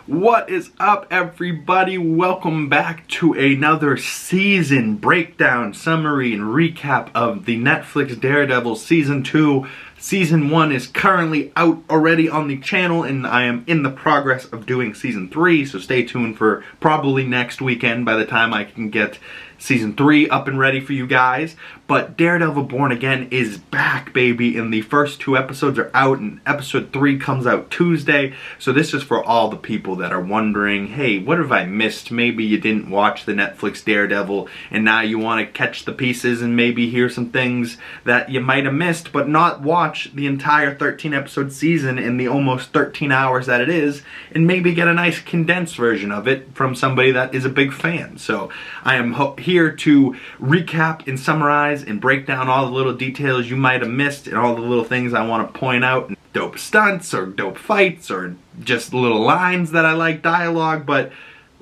What is up, everybody? Welcome back to another season breakdown, summary, and recap of the Netflix Daredevil Season 2. Season 1 is currently out already on the channel, and I am in the progress of doing Season 3, so stay tuned for probably next weekend by the time I can get Season 3 up and ready for you guys. But Daredevil Born Again is back, baby, and the first 2 episodes are out, and episode 3 comes out Tuesday. So this is for all the people that are wondering, hey, what have I missed? Maybe you didn't watch the Netflix Daredevil, and now you want to catch the pieces and maybe hear some things that you might have missed, but not watch the entire 13-episode season in the almost 13 hours that it is, and maybe get a nice condensed version of it from somebody that is a big fan. So I am here to recap and summarize and break down all the little details you might have missed and all the little things I want to point out. Dope stunts or dope fights or just little lines that I like, dialogue, but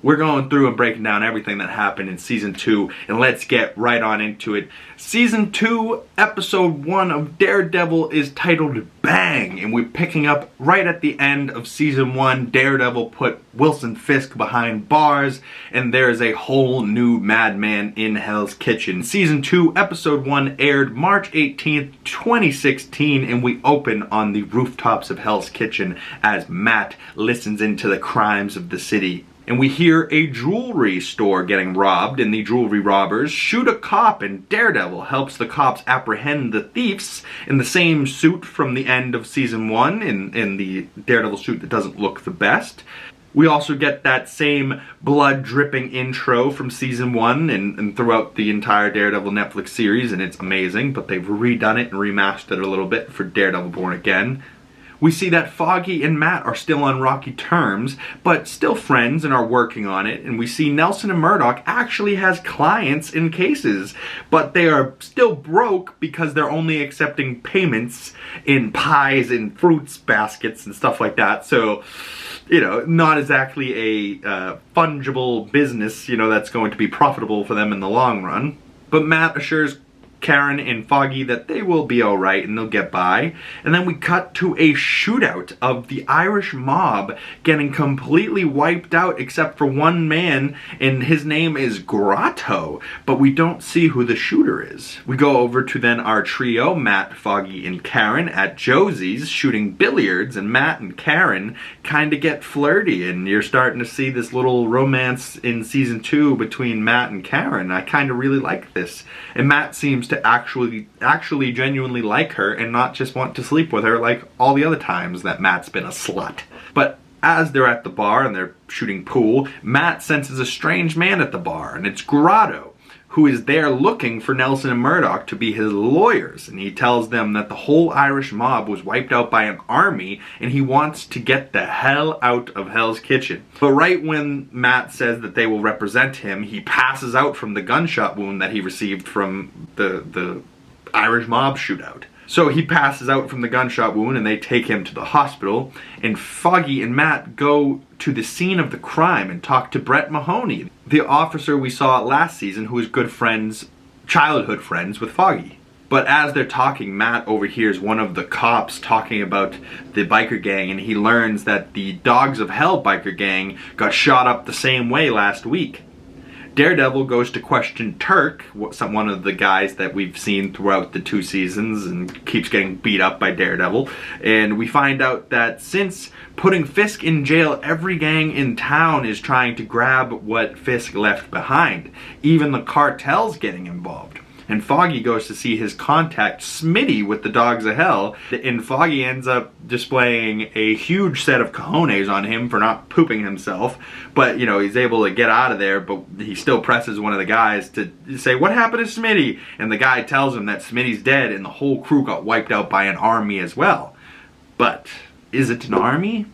we're going through and breaking down everything that happened in Season 2, and let's get right on into it. Season 2, Episode 1 of Daredevil is titled Bang, and we're picking up right at the end of Season 1. Daredevil put Wilson Fisk behind bars, and there is a whole new madman in Hell's Kitchen. Season 2, Episode 1 aired March 18th, 2016, and we open on the rooftops of Hell's Kitchen as Matt listens into the crimes of the city. And we hear a jewelry store getting robbed, and the jewelry robbers shoot a cop, and Daredevil helps the cops apprehend the thieves in the same suit from the end of Season 1, in the Daredevil suit that doesn't look the best. We also get that same blood-dripping intro from Season 1 and throughout the entire Daredevil Netflix series, and it's amazing, but they've redone it and remastered it a little bit for Daredevil Born Again. We see that Foggy and Matt are still on rocky terms, but still friends and are working on it. And we see Nelson and MURDOCK actually has clients in cases, but they are still broke because they're only accepting payments in pies and fruits baskets and stuff like that. So, you know, not exactly a fungible business, you know, that's going to be profitable for them in the long run. But Matt assures Karen and Foggy that they will be alright and they'll get by. And then we cut to a shootout of the Irish mob getting completely wiped out except for one man, and his name is Grotto, but we don't see who the shooter is. We go over to then our trio, Matt, Foggy, and Karen at Josie's shooting billiards, and Matt and Karen kind of get flirty, and you're starting to see this little romance in Season 2 between Matt and Karen. I kind of really like this. And Matt seems to actually genuinely like her and not just want to sleep with her like all the other times that Matt's been a slut. But as they're at the bar and they're shooting pool, Matt senses a strange man at the bar, and it's Grotto, who is there looking for Nelson and MURDOCK to be his lawyers, and he tells them that the whole Irish mob was wiped out by an army and he wants to get the hell out of Hell's Kitchen. But right when Matt says that they will represent him, he passes out from the gunshot wound that he received from the Irish mob shootout. So he passes out from the gunshot wound and they take him to the hospital, and Foggy and Matt go to the scene of the crime and talk to Brett Mahoney, the officer we saw last season who is good friends, childhood friends with Foggy. But as they're talking, Matt overhears one of the cops talking about the biker gang, and he learns that the Dogs of Hell biker gang got shot up the same way last week. Daredevil goes to question Turk, one of the guys that we've seen throughout the 2 seasons and keeps getting beat up by Daredevil. And we find out that since putting Fisk in jail, every gang in town is trying to grab what Fisk left behind. Even the cartel's getting involved. And Foggy goes to see his contact Smitty with the Dogs of Hell, and Foggy ends up displaying a huge set of cojones on him for not pooping himself. But, you know, he's able to get out of there, but he still presses one of the guys to say, "What happened to Smitty?" And the guy tells him that Smitty's dead and the whole crew got wiped out by an army as well. But is it an army?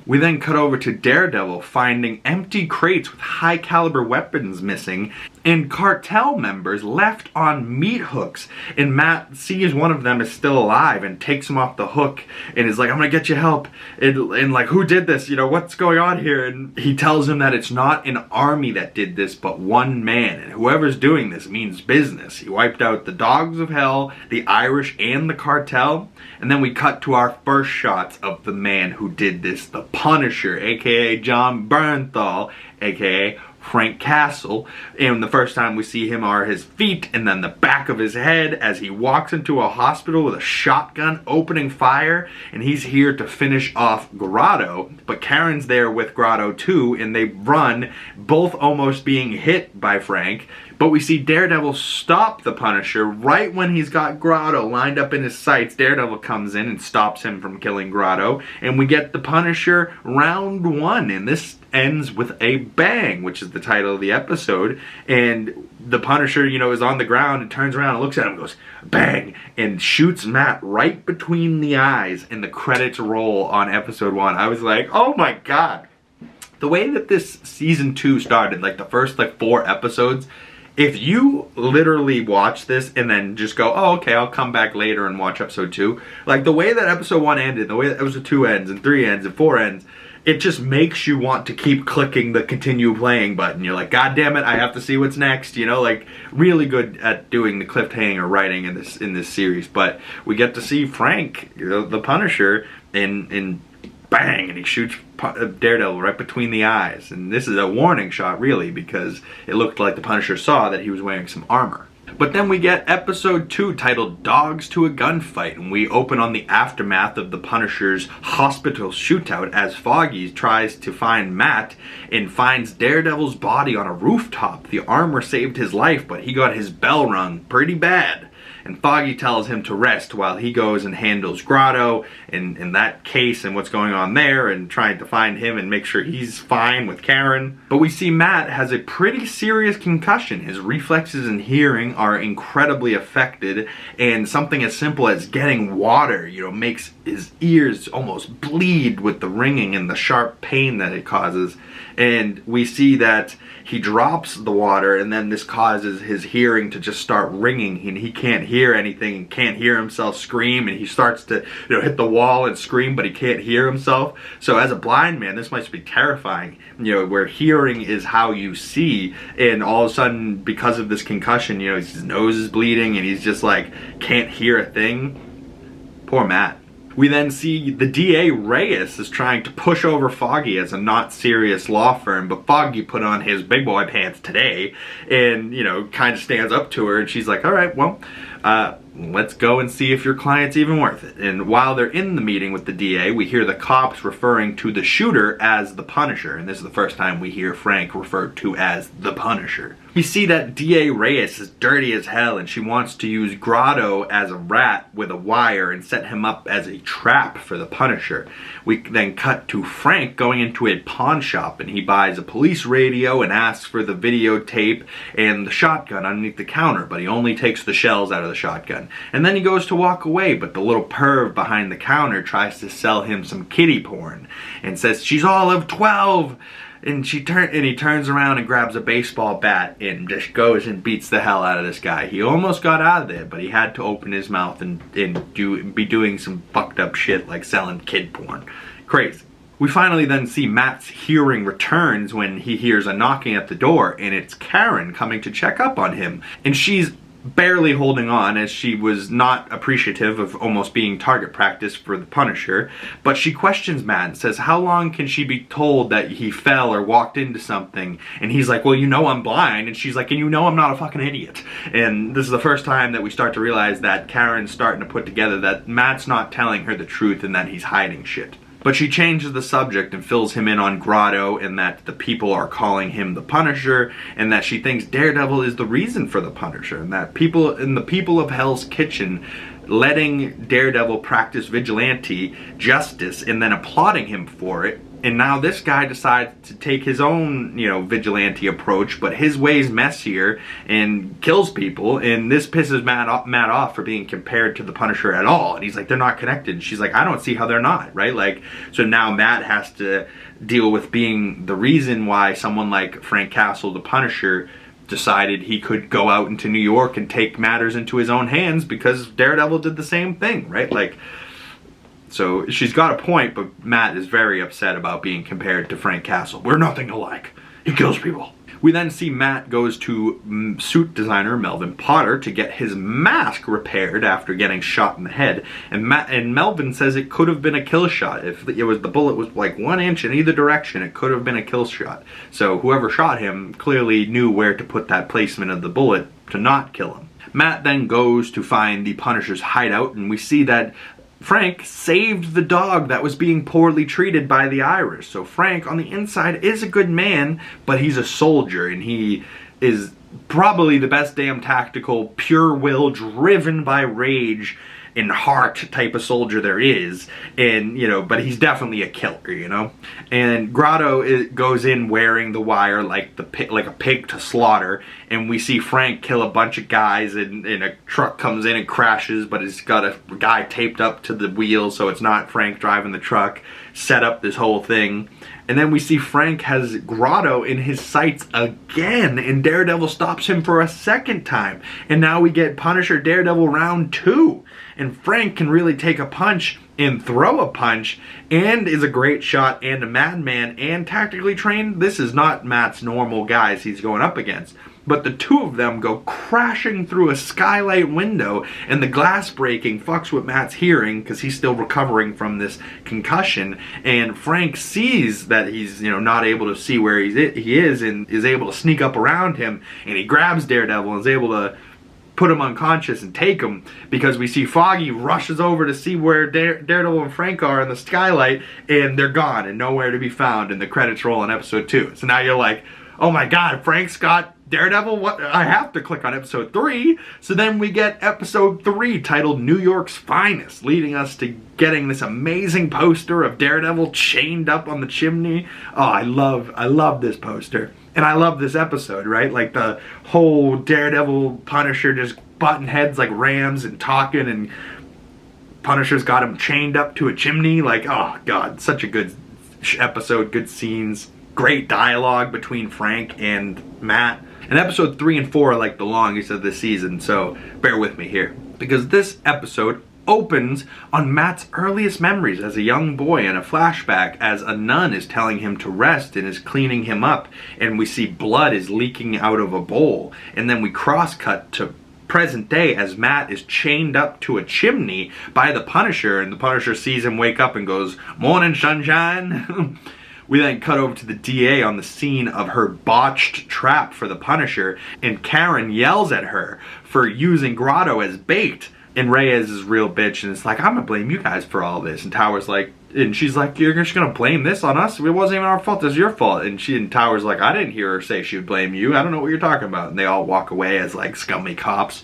We then cut over to Daredevil finding empty crates with high caliber weapons missing, and cartel members left on meat hooks, and Matt sees one of them is still alive and takes him off the hook and is like, I'm gonna get you help, and like, who did this, you know, what's going on here? And he tells him that it's not an army that did this, but one man, and whoever's doing this means business. He wiped out the dogs of hell, the Irish, and the cartel. And then we cut to our first shots of the man who did this, the Punisher, aka John Bernthal, aka Frank Castle. And the first time we see him are his feet and then the back of his head as he walks into a hospital with a shotgun opening fire, and he's here to finish off Grotto. But Karen's there with Grotto too, and they run, both almost being hit by Frank. But we see Daredevil stop the Punisher right when he's got Grotto lined up in his sights. Daredevil comes in and stops him from killing Grotto, and we get the Punisher round one, and this ends with a bang, which is the title of the episode. And the Punisher, you know, is on the ground and turns around and looks at him and goes, bang, and shoots Matt right between the eyes, and the credits roll on episode 1. I was like, oh my god. The way that this season 2 started, like the first like 4 episodes, if you literally watch this and then just go, oh, okay, I'll come back later and watch episode 2. Like, the way that episode 1 ended, the way that episode 2 ends, and 3 ends, and 4 ends, it just makes you want to keep clicking the continue playing button. You're like, god damn it, I have to see what's next, you know? Like, really good at doing the cliffhanger writing in this series. But we get to see Frank, you know, the Punisher, in bang, and he shoots Daredevil right between the eyes. And this is a warning shot, really, because it looked like the Punisher saw that he was wearing some armor. But then we get episode 2 titled Dogs to a Gunfight, and we open on the aftermath of the Punisher's hospital shootout as Foggy tries to find Matt and finds Daredevil's body on a rooftop. The armor saved his life, but he got his bell rung pretty bad. And Foggy tells him to rest while he goes and handles Grotto and that case and what's going on there, and trying to find him and make sure he's fine with Karen. But we see Matt has a pretty serious concussion. His reflexes and hearing are incredibly affected, and something as simple as getting water, you know, makes his ears almost bleed with the ringing and the sharp pain that it causes. And we see that he drops the water, and then this causes his hearing to just start ringing, and he can't hear anything and can't hear himself scream, and he starts to, you know, hit the wall and scream, but he can't hear himself. So as a blind man, this must be terrifying, you know, where hearing is how you see, and all of a sudden, because of this concussion, you know, his nose is bleeding and he's just like, can't hear a thing. Poor Matt. We then see the DA Reyes is trying to push over Foggy as a not serious law firm, but Foggy put on his big boy pants today and, you know, kind of stands up to her, and she's like, all right, well, let's go and see if your client's even worth it. And while they're in the meeting with the DA, we hear the cops referring to the shooter as the Punisher, and this is the first time we hear Frank referred to as the Punisher. We see that DA Reyes is dirty as hell, and she wants to use Grotto as a rat with a wire and set him up as a trap for the Punisher. We then cut to Frank going into a pawn shop, and he buys a police radio and asks for the videotape and the shotgun underneath the counter, but he only takes the shells out of the shotgun. And then he goes to walk away, but the little perv behind the counter tries to sell him some kiddie porn and says she's all of 12. And he turns around and grabs a baseball bat and just goes and beats the hell out of this guy. He almost got out of there, but he had to open his mouth and be doing some fucked up shit like selling kid porn. Crazy. We finally then see Matt's hearing returns when he hears a knocking at the door, and it's Karen coming to check up on him. And she's barely holding on, as she was not appreciative of almost being target practice for the Punisher. But she questions Matt and says, how long can she be told that he fell or walked into something? And he's like, well, you know I'm blind. And she's like, and you know I'm not a fucking idiot. And this is the first time that we start to realize that Karen's starting to put together that Matt's not telling her the truth and that he's hiding shit. But she changes the subject and fills him in on Grotto, and that the people are calling him the Punisher, and that she thinks Daredevil is the reason for the Punisher, and that the people of Hell's Kitchen letting Daredevil practice vigilante justice and then applauding him for it. And now this guy decides to take his own, you know, vigilante approach, but his way's messier and kills people. And this pisses Matt off for being compared to the Punisher at all. And he's like, they're not connected. And she's like, I don't see how they're not, right? Like, so now Matt has to deal with being the reason why someone like Frank Castle, the Punisher, decided he could go out into New York and take matters into his own hands because Daredevil did the same thing, right? Like, so she's got a point, but Matt is very upset about being compared to Frank Castle. We're nothing alike. He kills people. We then see Matt goes to suit designer Melvin Potter to get his mask repaired after getting shot in the head. And Melvin says it could have been a kill shot. If the bullet was like 1 inch in either direction, it could have been a kill shot. So whoever shot him clearly knew where to put that placement of the bullet to not kill him. Matt then goes to find the Punisher's hideout, and we see that Frank saved the dog that was being poorly treated by the Irish. So Frank, on the inside, is a good man, but he's a soldier, and he is probably the best damn tactical, pure will, driven by rage and heart type of soldier there is. And, you know, but he's definitely a killer, you know. And Grotto goes in wearing the wire like a pig to slaughter, and we see Frank kill a bunch of guys, and a truck comes in and crashes, but it's got a guy taped up to the wheel, so it's not Frank driving the truck. Set up this whole thing. And then we see Frank has Grotto in his sights again, and Daredevil stops him for a second time. And now we get Punisher Daredevil round 2. And Frank can really take a punch and throw a punch, and is a great shot and a madman and tactically trained. This is not Matt's normal guys he's going up against. But the two of them go crashing through a skylight window, and the glass breaking fucks with Matt's hearing because he's still recovering from this concussion. And Frank sees that he's, you know, not able to see where he is, and is able to sneak up around him, and he grabs Daredevil and is able to put him unconscious and take him, because we see Foggy rushes over to see where Daredevil and Frank are in the skylight, and they're gone and nowhere to be found, and the credits roll in episode 2. So now you're like, oh my god, Frank's got Daredevil? What? I have to click on episode 3. So then we get episode 3 titled New York's Finest, leading us to getting this amazing poster of Daredevil chained up on the chimney. Oh, I love this poster. And I love this episode, right? Like the whole Daredevil Punisher just butting heads like rams and talking, and Punisher's got him chained up to a chimney. Like, oh god, such a good episode, good scenes, great dialogue between Frank and Matt. And episode 3 and 4 are like the longest of the season, so bear with me here. Because this episode opens on Matt's earliest memories as a young boy in a flashback, as a nun is telling him to rest and is cleaning him up, and we see blood is leaking out of a bowl. And then we cross-cut to present day as Matt is chained up to a chimney by the Punisher, and the Punisher sees him wake up and goes, "Morning, sunshine." We then cut over to the DA on the scene of her botched trap for the Punisher, and Karen yells at her for using Grotto as bait. And Reyes is real bitch, and it's like, I'm gonna blame you guys for all this. And Tower's like, and she's like, you're just gonna blame this on us? It wasn't even our fault, it's your fault. And Tower's like, I didn't hear her say she would blame you. I don't know what you're talking about. And they all walk away as like scummy cops.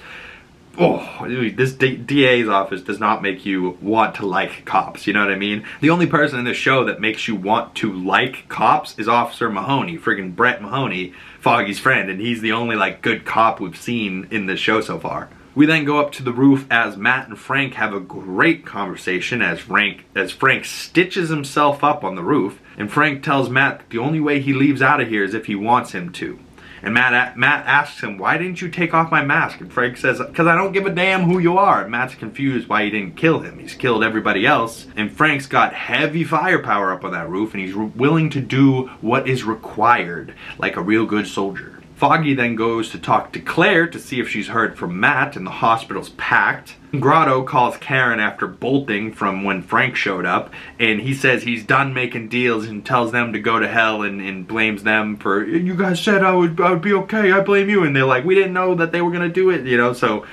Oh, this DA's office does not make you want to like cops, you know what I mean? The only person in this show that makes you want to like cops is Officer Mahoney, friggin' Brett Mahoney, Foggy's friend, and he's the only like good cop we've seen in this show so far. We then go up to the roof as Matt and Frank have a great conversation as Frank stitches himself up on the roof, and Frank tells Matt that the only way he leaves out of here is if he wants him to. And Matt asks him, why didn't you take off my mask? And Frank says, because I don't give a damn who you are. And Matt's confused why he didn't kill him. He's killed everybody else. And Frank's got heavy firepower up on that roof, and he's willing to do what is required, like a real good soldier. Foggy then goes to talk to Claire to see if she's heard from Matt, and the hospital's packed. Grotto calls Karen after bolting from when Frank showed up, and he says he's done making deals and tells them to go to hell, and blames them for, you guys said I would be okay, I blame you. And they're like, we didn't know that they were gonna do it, you know. So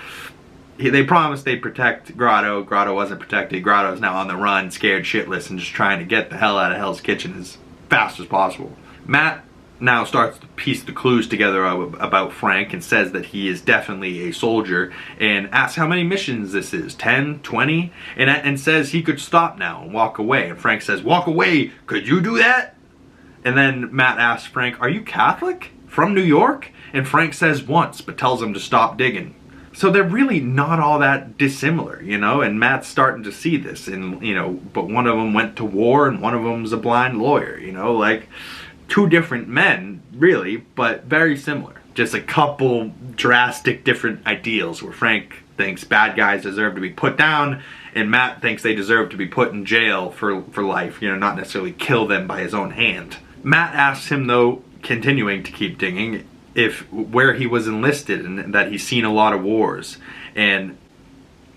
they promised they'd protect Grotto. Grotto wasn't protected. Grotto's now on the run, scared shitless, and just trying to get the hell out of Hell's Kitchen as fast as possible. Matt now starts to piece the clues together about Frank, and says that he is definitely a soldier, and asks how many missions this is, 10, 20, and says he could stop now and walk away. And Frank says, walk away, could you do that? And then Matt asks Frank, are you Catholic? From New York? And Frank says once, but tells him to stop digging. So they're really not all that dissimilar, you know, and Matt's starting to see this, and, you know, but one of them went to war and one of them's a blind lawyer, you know, like two different men, really, but very similar. just a couple drastic different ideals where Frank thinks bad guys deserve to be put down and Matt thinks they deserve to be put in jail for life, you know, not necessarily kill them by his own hand. Matt asks him, though, continuing to keep digging, where he was enlisted and that he's seen a lot of wars. And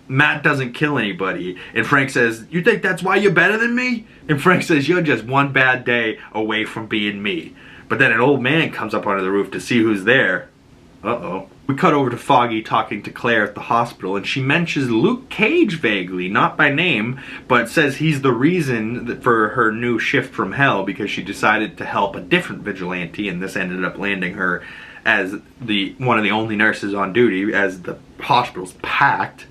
Matt doesn't kill anybody. And Frank says, "You think that's why you're better than me?" And Frank says, "You're just one bad day away from being me." But then an old man comes up onto the roof to see who's there. Uh-oh. We cut over to Foggy talking to Claire at the hospital, and she mentions Luke Cage vaguely, not by name, but says he's the reason for her new shift from hell because she decided to help a different vigilante, and this ended up landing her as one of the only nurses on duty as the hospital's packed.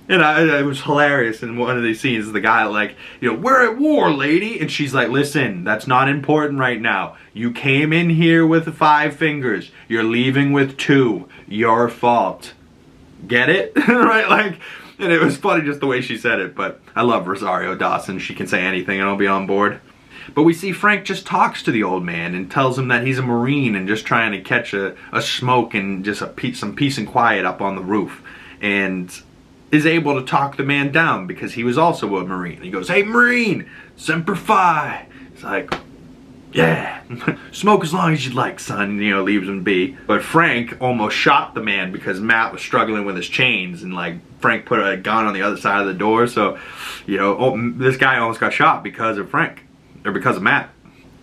And it was hilarious in one of these scenes, the guy like, you know, "We're at war, lady." And she's like, "Listen, that's not important right now. You came in here with 5 fingers. You're leaving with 2. Your fault." Get it? Right? Like, and it was funny just the way she said it, but I love Rosario Dawson. She can say anything and I'll be on board. But we see Frank just talks to the old man and tells him that he's a Marine and just trying to catch a smoke and just some peace and quiet up on the roof. And is able to talk the man down because he was also a Marine. He goes, "Hey, Marine, Semper Fi." It's like, "Yeah, smoke as long as you'd like, son," you know, leaves him be. But Frank almost shot the man because Matt was struggling with his chains, and like Frank put a gun on the other side of the door, so, you know, this guy almost got shot because of Frank, or because of Matt.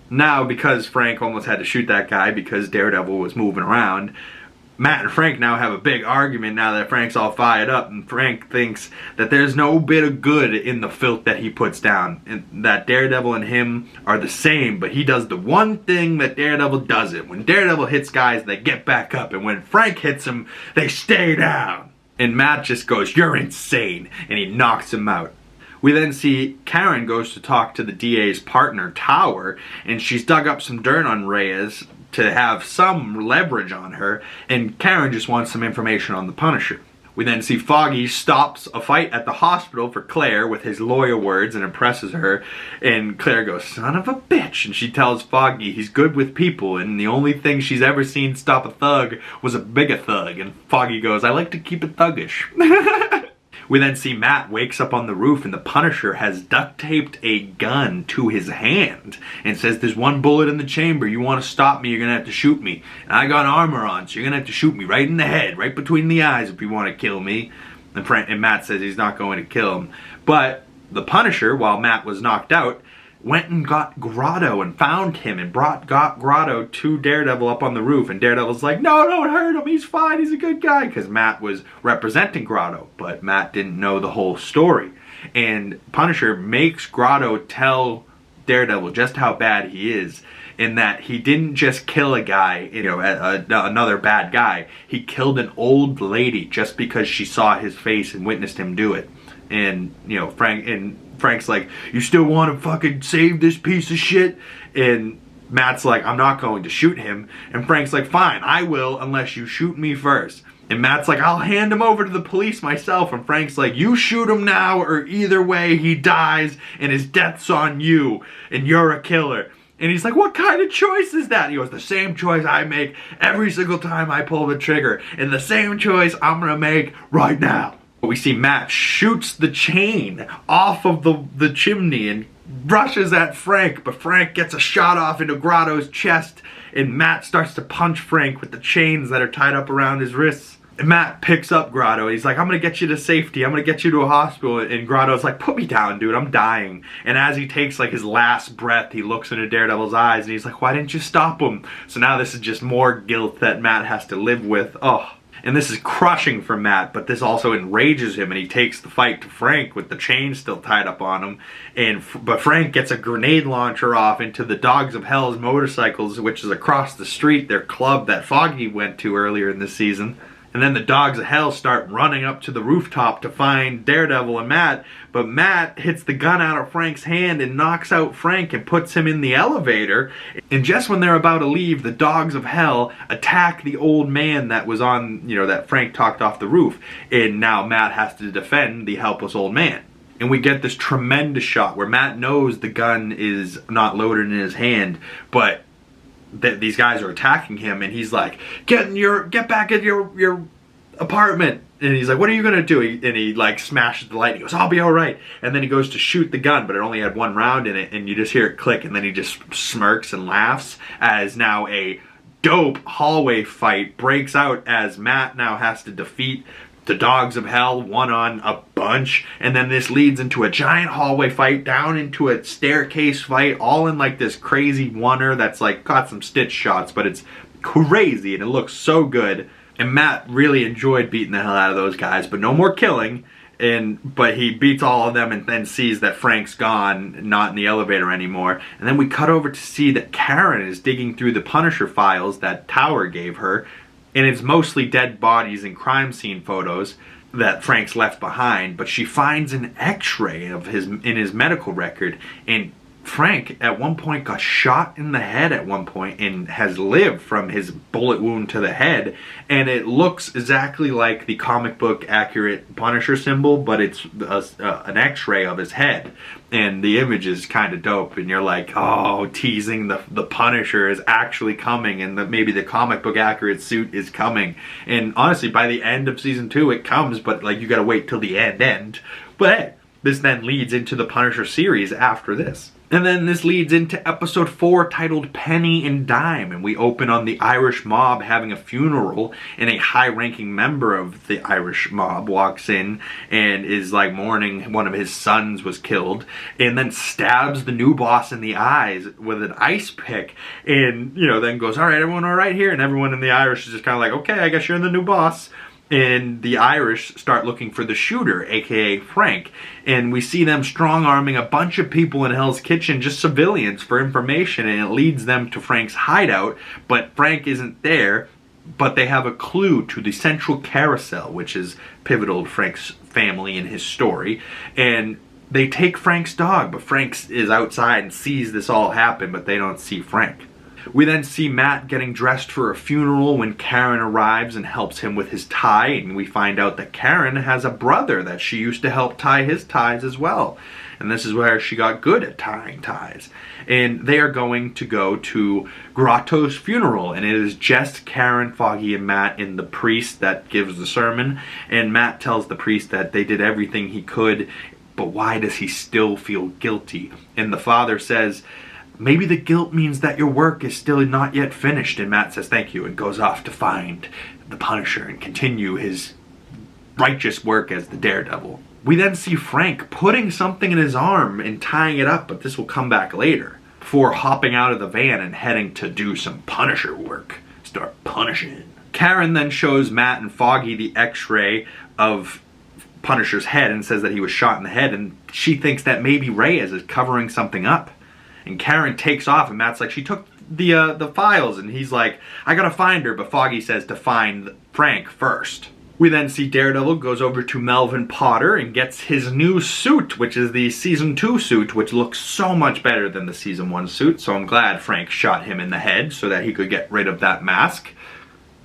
Now, because Frank almost had to shoot that guy because Daredevil was moving around, Matt and Frank now have a big argument now that Frank's all fired up, and Frank thinks that there's no bit of good in the filth that he puts down, and that Daredevil and him are the same, but he does the one thing that Daredevil doesn't. When Daredevil hits guys, they get back up, and when Frank hits them, they stay down. And Matt just goes, "You're insane," and he knocks him out. We then see Karen goes to talk to the DA's partner, Tower, and she's dug up some dirt on Reyes to have some leverage on her, and Karen just wants some information on the Punisher. We then see Foggy stops a fight at the hospital for Claire with his lawyer words and impresses her, and Claire goes, "Son of a bitch," and she tells Foggy he's good with people and the only thing she's ever seen stop a thug was a bigger thug, and Foggy goes, "I like to keep it thuggish." We then see Matt wakes up on the roof and the Punisher has duct taped a gun to his hand and says, "There's one bullet in the chamber. You want to stop me, you're going to have to shoot me. And I got armor on, so you're going to have to shoot me right in the head, right between the eyes if you want to kill me." And Matt says he's not going to kill him. But the Punisher, while Matt was knocked out, went and got Grotto and found him and got Grotto to Daredevil up on the roof, and Daredevil's like, "No, don't hurt him, he's fine, he's a good guy," because Matt was representing Grotto, but Matt didn't know the whole story. And Punisher makes Grotto tell Daredevil just how bad he is, in that he didn't just kill a guy, you know, another bad guy. He killed an old lady just because she saw his face and witnessed him do it. And, you know, Frank's like, "You still want to fucking save this piece of shit?" And Matt's like, "I'm not going to shoot him." And Frank's like, "Fine, I will unless you shoot me first." And Matt's like, "I'll hand him over to the police myself." And Frank's like, "You shoot him now or either way he dies and his death's on you and you're a killer." And he's like, "What kind of choice is that?" He goes, "The same choice I make every single time I pull the trigger, and the same choice I'm gonna make right now." We see Matt shoots the chain off of the chimney and rushes at Frank, but Frank gets a shot off into Grotto's chest, and Matt starts to punch Frank with the chains that are tied up around his wrists. And Matt picks up Grotto, and he's like, "I'm gonna get you to safety, I'm gonna get you to a hospital," and Grotto's like, "Put me down, dude, I'm dying." And as he takes like his last breath, he looks into Daredevil's eyes, and he's like, "Why didn't you stop him?" So now this is just more guilt that Matt has to live with. Oh. And this is crushing for Matt, but this also enrages him, and he takes the fight to Frank with the chain still tied up on him. But Frank gets a grenade launcher off into the Dogs of Hell's motorcycles, which is across the street, their club that Foggy went to earlier in this season. And then the Dogs of Hell start running up to the rooftop to find Daredevil and Matt, but Matt hits the gun out of Frank's hand and knocks out Frank and puts him in the elevator. And just when they're about to leave, the Dogs of Hell attack the old man that was on, you know, that Frank talked off the roof. And now Matt has to defend the helpless old man. And we get this tremendous shot where Matt knows the gun is not loaded in his hand, but these guys are attacking him, and he's like, get back in your apartment. And he's like, what are you gonna do? And he like smashes the light. He goes, I'll be all right. And then he goes to shoot the gun, but it only had one round in it, and you just hear it click, and then he just smirks and laughs as now a dope hallway fight breaks out as Matt now has to defeat the Dogs of Hell one on a bunch, and then this leads into a giant hallway fight down into a staircase fight, all in like this crazy oneer that's like got some stitch shots, but it's crazy and it looks so good. And Matt really enjoyed beating the hell out of those guys, but no more killing. But he beats all of them and then sees that Frank's gone, not in the elevator anymore. And then we cut over to see that Karen is digging through the Punisher files that Tower gave her, and it's mostly dead bodies and crime scene photos that Frank's left behind. But she finds an X-ray of in his medical record, and Frank at one point got shot in the head at one point and has lived from his bullet wound to the head, and it looks exactly like the comic book accurate Punisher symbol, but it's an X-ray of his head, and the image is kind of dope, and you're like, oh, teasing the Punisher is actually coming, and maybe the comic book accurate suit is coming. And honestly, by the end of season 2 it comes, but like you gotta wait till the end. But hey, this then leads into the Punisher series after this. And then this leads into episode 4 titled Penny and Dime, and we open on the Irish mob having a funeral, and a high-ranking member of the Irish mob walks in and is like mourning one of his sons was killed, and then stabs the new boss in the eyes with an ice pick, and then goes, alright, everyone alright here? And everyone in the Irish is just kind of like, okay, I guess you're the new boss. And the Irish start looking for the shooter, aka Frank, and we see them strong-arming a bunch of people in Hell's Kitchen, just civilians, for information, and it leads them to Frank's hideout, but Frank isn't there, but they have a clue to the central carousel, which is pivotal to Frank's family and his story, and they take Frank's dog, but Frank is outside and sees this all happen, but they don't see Frank. We then see Matt getting dressed for a funeral when Karen arrives and helps him with his tie, and we find out that Karen has a brother that she used to help tie his ties as well. And this is where she got good at tying ties. And they are going to go to Grotto's funeral, and it is just Karen, Foggy, and Matt and the priest that gives the sermon. And Matt tells the priest that they did everything he could, but why does he still feel guilty? And the father says, maybe the guilt means that your work is still not yet finished. And Matt says thank you and goes off to find the Punisher and continue his righteous work as the Daredevil. We then see Frank putting something in his arm and tying it up, but this will come back later, before hopping out of the van and heading to do some Punisher work. Start punishing. Karen then shows Matt and Foggy the X-ray of Punisher's head and says that he was shot in the head, and she thinks that maybe Reyes is covering something up. And Karen takes off, and Matt's like, she took the files, and he's like, I gotta find her, but Foggy says to find Frank first. We then see Daredevil goes over to Melvin Potter and gets his new suit, which is the Season 2 suit, which looks so much better than the Season 1 suit, so I'm glad Frank shot him in the head so that he could get rid of that mask.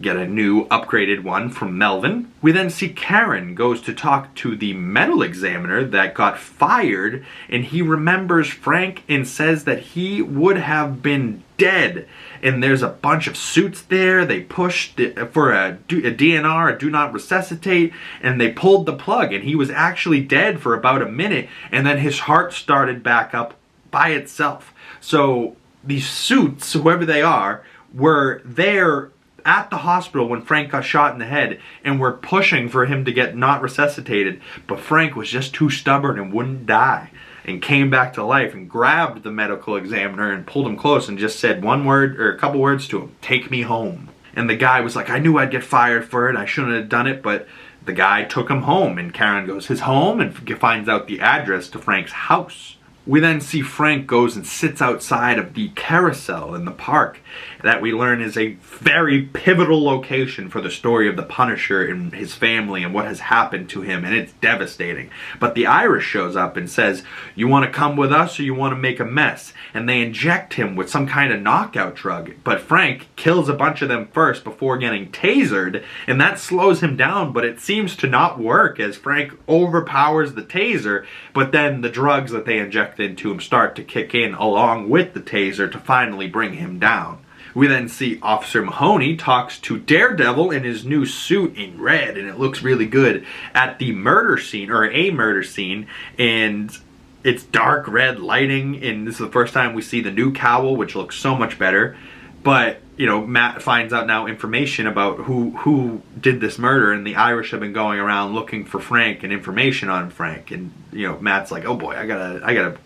Get a new upgraded one from Melvin. We then see Karen goes to talk to the medical examiner that got fired, and he remembers Frank and says that he would have been dead. And there's a bunch of suits there. They pushed for a DNR, a do not resuscitate, and they pulled the plug, and he was actually dead for about a minute, and then his heart started back up by itself. So these suits, whoever they are, were there at the hospital when Frank got shot in the head, and were pushing for him to get not resuscitated, but Frank was just too stubborn and wouldn't die, and came back to life and grabbed the medical examiner and pulled him close and just said one word or a couple words to him, take me home. And the guy was like, I knew I'd get fired for it, I shouldn't have done it, but the guy took him home. And Karen goes, his home? And finds out the address to Frank's house. We then see Frank goes and sits outside of the carousel in the park that we learn is a very pivotal location for the story of the Punisher and his family and what has happened to him, and it's devastating. But the Irish shows up and says, you want to come with us or you want to make a mess? And they inject him with some kind of knockout drug, but Frank kills a bunch of them first before getting tasered, and that slows him down, but it seems to not work as Frank overpowers the taser, but then the drugs that they inject into him start to kick in along with the taser to finally bring him down. We then see Officer Mahoney talks to Daredevil in his new suit in red, and it looks really good, at the murder scene, or a murder scene, and it's dark red lighting, and this is the first time we see the new cowl, which looks so much better. But, you know, Matt finds out now information about who did this murder, and the Irish have been going around looking for Frank and information on Frank, and, you know, Matt's like, oh boy, I gotta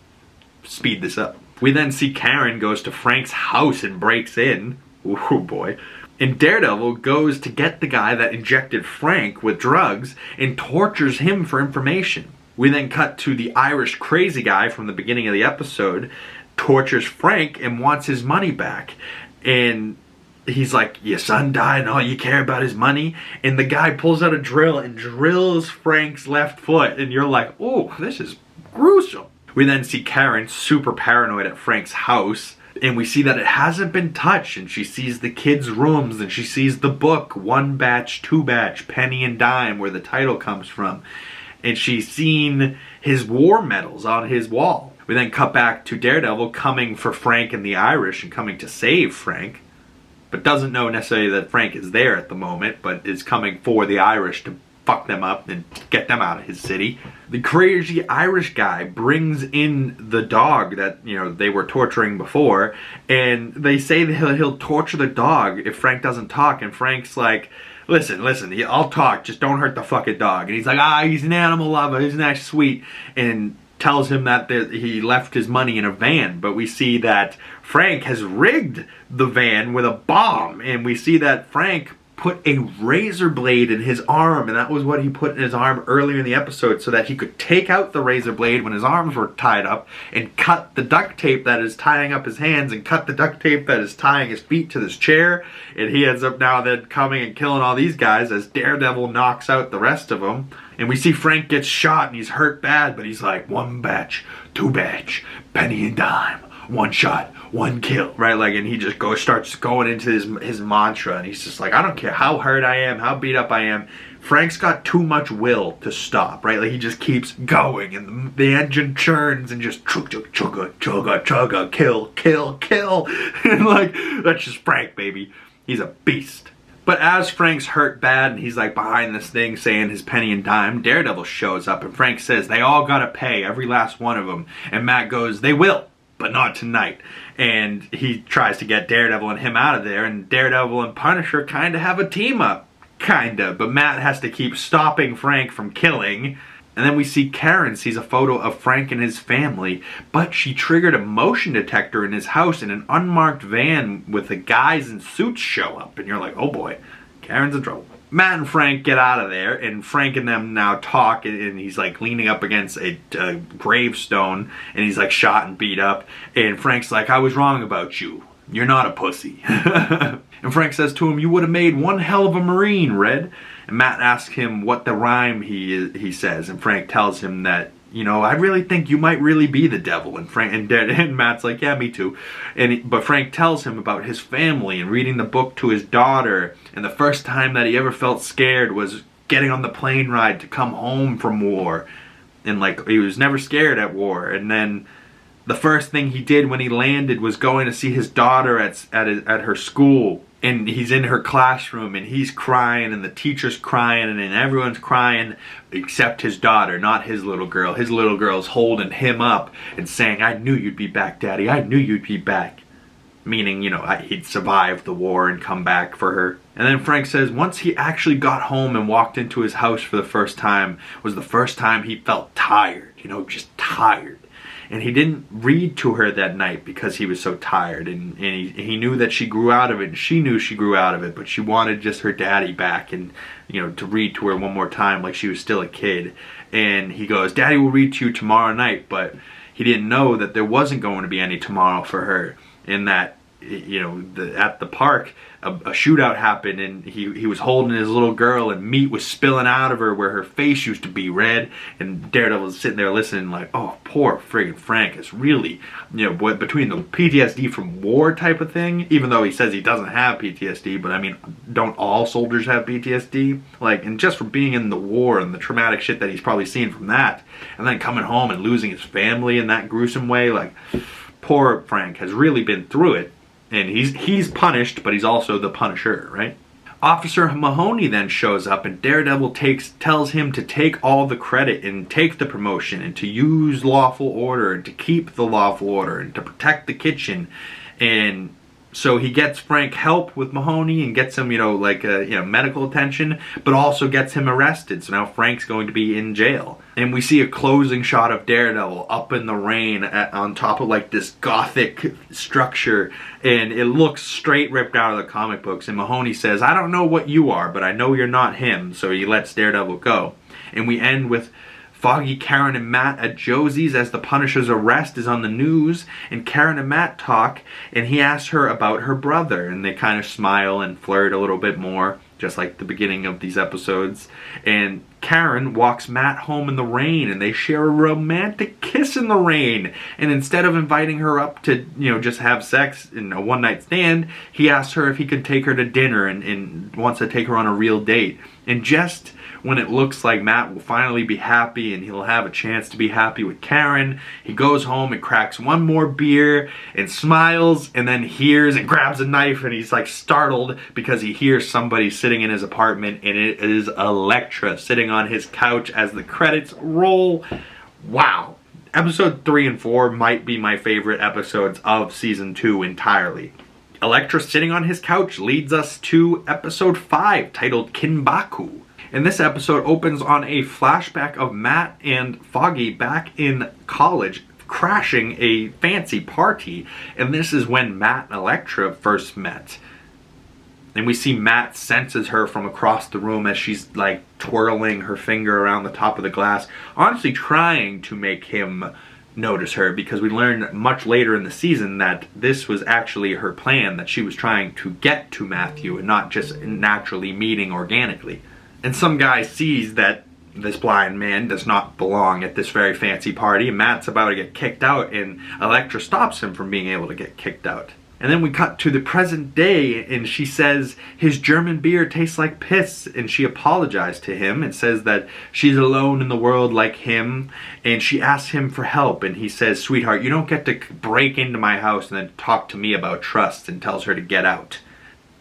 speed this up. We then see Karen goes to Frank's house and breaks in. Oh boy. And Daredevil goes to get the guy that injected Frank with drugs and tortures him for information. We then cut to the Irish crazy guy from the beginning of the episode, tortures Frank and wants his money back. And he's like, your son died and all you care about is money? And the guy pulls out a drill and drills Frank's left foot. And you're like, oh, this is gruesome. We then see Karen super paranoid at Frank's house, and we see that it hasn't been touched, and she sees the kids' rooms, and she sees the book, 1 Batch, 2 Batch, Penny and Dime, where the title comes from, and she's seen his war medals on his wall. We then cut back to Daredevil coming for Frank and the Irish and coming to save Frank, but doesn't know necessarily that Frank is there at the moment, but is coming for the Irish to fuck them up and get them out of his city. The crazy Irish guy brings in the dog that, you know, they were torturing before, and they say that he'll torture the dog if Frank doesn't talk, and Frank's like, listen, I'll talk, just don't hurt the fucking dog. And he's like, he's an animal lover, isn't that sweet? And tells him that he left his money in a van, but we see that Frank has rigged the van with a bomb, and we see that Frank put a razor blade in his arm, and that was what he put in his arm earlier in the episode so that he could take out the razor blade when his arms were tied up and cut the duct tape that is tying up his hands and cut the duct tape that is tying his feet to this chair. And he ends up now then coming and killing all these guys as Daredevil knocks out the rest of them. And we see Frank gets shot and he's hurt bad, but he's like, 1 batch, 2 batch, penny and dime, 1 shot, 1 kill, right? Like, and he just starts going into his mantra, and he's just like, I don't care how hurt I am, how beat up I am. Frank's got too much will to stop, right? Like, he just keeps going, and the engine churns and just chugga, chugga, chugga, chugga, kill, kill, kill. And like, that's just Frank, baby. He's a beast. But as Frank's hurt bad and he's like behind this thing saying his penny and dime, Daredevil shows up and Frank says they all gotta pay, every last one of them. And Matt goes, they will, but not tonight. And he tries to get Daredevil and him out of there, and Daredevil and Punisher kind of have a team up. Kinda, but Matt has to keep stopping Frank from killing. And then we see Karen sees a photo of Frank and his family, but she triggered a motion detector in his house, and an unmarked van with the guys in suits show up. And you're like, oh boy, Karen's in trouble. Matt and Frank get out of there, and Frank and them now talk, and he's like leaning up against a gravestone, and he's like shot and beat up, and Frank's like, I was wrong about you. You're not a pussy. And Frank says to him, you would have made one hell of a Marine, Red. And Matt asks him what the rhyme he says, and Frank tells him that, you know, I really think you might really be the devil. And Matt's like, yeah, me too. But Frank tells him about his family and reading the book to his daughter. And the first time that he ever felt scared was getting on the plane ride to come home from war. And like, he was never scared at war. And then the first thing he did when he landed was going to see his daughter at her school. And he's in her classroom, and he's crying, and the teacher's crying, and everyone's crying except his daughter, not his little girl. His little girl's holding him up and saying, I knew you'd be back, Daddy. I knew you'd be back. Meaning, you know, he'd survived the war and come back for her. And then Frank says once he actually got home and walked into his house for the first time was the first time he felt tired, you know, just tired. And he didn't read to her that night because he was so tired. And he knew that she grew out of it, and she knew she grew out of it, but she wanted just her daddy back and, you know, to read to her one more time like she was still a kid. And he goes, Daddy will read to you tomorrow night, but he didn't know that there wasn't going to be any tomorrow for her. And that, you know, at the park, a shootout happened, and he was holding his little girl, and meat was spilling out of her where her face used to be red, and Daredevil was sitting there listening like, oh, poor friggin' Frank. It's really, you know, between the PTSD from war type of thing, even though he says he doesn't have PTSD, but I mean, don't all soldiers have PTSD? Like, and just from being in the war and the traumatic shit that he's probably seen from that, and then coming home and losing his family in that gruesome way, like, poor Frank has really been through it. And he's punished, but he's also the Punisher, right? Officer Mahoney then shows up, and Daredevil tells him to take all the credit and take the promotion and to use lawful order and to keep the lawful order and to protect the kitchen. And so he gets Frank help with Mahoney and gets him, medical attention, but also gets him arrested. So now Frank's going to be in jail. And we see a closing shot of Daredevil up in the rain on top of like this gothic structure. And it looks straight ripped out of the comic books. And Mahoney says, I don't know what you are, but I know you're not him. So he lets Daredevil go. And we end with Foggy, Karen, and Matt at Josie's as the Punisher's arrest is on the news, and Karen and Matt talk, and he asks her about her brother, and they kind of smile and flirt a little bit more, just like the beginning of these episodes. And Karen walks Matt home in the rain, and they share a romantic kiss in the rain. And instead of inviting her up to, just have sex in a one-night stand, he asks her if he could take her to dinner and wants to take her on a real date. And just when it looks like Matt will finally be happy and he'll have a chance to be happy with Karen, he goes home and cracks one more beer and smiles, and then hears and grabs a knife, and he's like startled because he hears somebody sitting in his apartment, and it is Elektra sitting on his couch as the credits roll. Wow. Episode 3 and 4 might be my favorite episodes of Season 2 entirely. Elektra sitting on his couch leads us to episode 5, titled Kinbaku. And this episode opens on a flashback of Matt and Foggy back in college, crashing a fancy party. And this is when Matt and Elektra first met. And we see Matt senses her from across the room as she's like twirling her finger around the top of the glass, honestly trying to make him notice her, because we learned much later in the season that this was actually her plan, that she was trying to get to Matthew and not just naturally meeting organically. And some guy sees that this blind man does not belong at this very fancy party, and Matt's about to get kicked out, and Elektra stops him from being able to get kicked out. And then we cut to the present day, and she says his German beer tastes like piss, and she apologized to him and says that she's alone in the world like him, and she asks him for help, and he says, sweetheart, you don't get to break into my house and then talk to me about trust, and tells her to get out.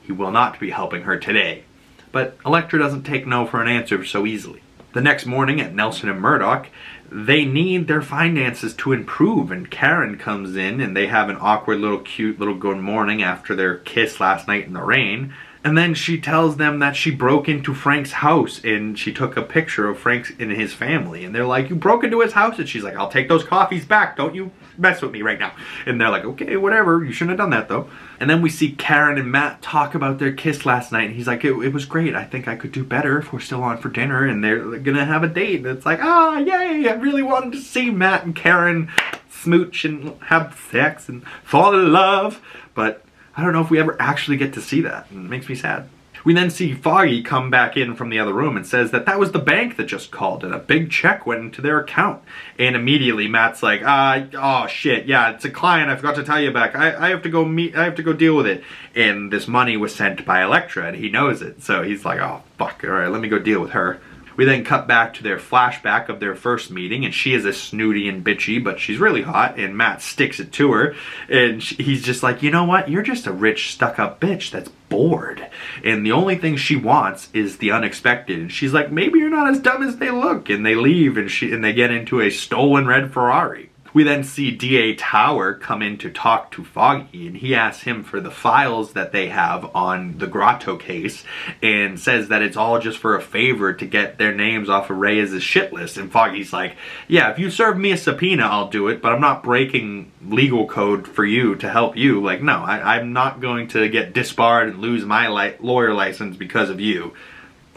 He will not be helping her today. But Elektra doesn't take no for an answer so easily. The next morning at Nelson and MURDOCK, they need their finances to improve, and Karen comes in and they have an awkward little cute little good morning after their kiss last night in the rain. And then she tells them that she broke into Frank's house and she took a picture of Frank and his family. And they're like, you broke into his house? And she's like, I'll take those coffees back. Don't you mess with me right now. And they're like, okay, whatever. You shouldn't have done that though. And then we see Karen and Matt talk about their kiss last night. And he's like, it was great. I think I could do better if we're still on for dinner. And they're going to have a date. And it's like, yay. I really wanted to see Matt and Karen smooch and have sex and fall in love. But I don't know if we ever actually get to see that. It makes me sad. We then see Foggy come back in from the other room and says that was the bank that just called and a big check went into their account. And immediately Matt's like, oh shit, yeah, it's a client, I forgot to tell you back. I have to go deal with it. And this money was sent by Elektra and he knows it. So he's like, oh fuck, alright, let me go deal with her. We then cut back to their flashback of their first meeting, and she is a snooty and bitchy, but she's really hot, and Matt sticks it to her, and he's just like, you know what, you're just a rich, stuck-up bitch that's bored, and the only thing she wants is the unexpected, and she's like, maybe you're not as dumb as they look, and they leave, and they get into a stolen red Ferrari. We then see D.A. Tower come in to talk to Foggy, and he asks him for the files that they have on the Grotto case, and says that it's all just for a favor to get their names off of Reyes' shit list. And Foggy's like, yeah, if you serve me a subpoena, I'll do it, but I'm not breaking legal code for you to help you. Like, no, I'm not going to get disbarred and lose my lawyer license because of you.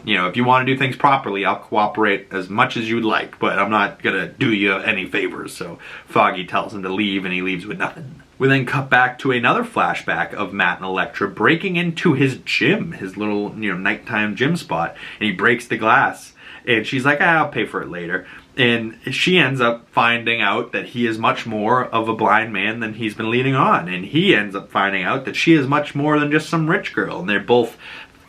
You know, if you want to do things properly, I'll cooperate as much as you'd like, but I'm not going to do you any favors. So Foggy tells him to leave, and he leaves with nothing. We then cut back to another flashback of Matt and Elektra breaking into his gym, his little, nighttime gym spot, and he breaks the glass. And she's like, I'll pay for it later. And she ends up finding out that he is much more of a blind man than he's been leading on. And he ends up finding out that she is much more than just some rich girl. And they're both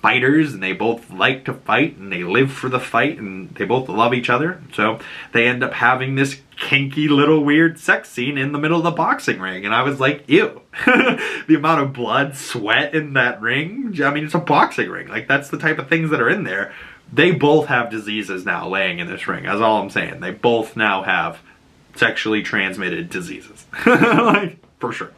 fighters, and they both like to fight, and they live for the fight, and they both love each other. So they end up having this kinky little weird sex scene in the middle of the boxing ring, and I was like, ew. The amount of blood, sweat in that ring, I mean, it's a boxing ring. Like, that's the type of things that are in there. They both have diseases now laying in this ring, that's all I'm saying. They both now have sexually transmitted diseases. Like, for sure.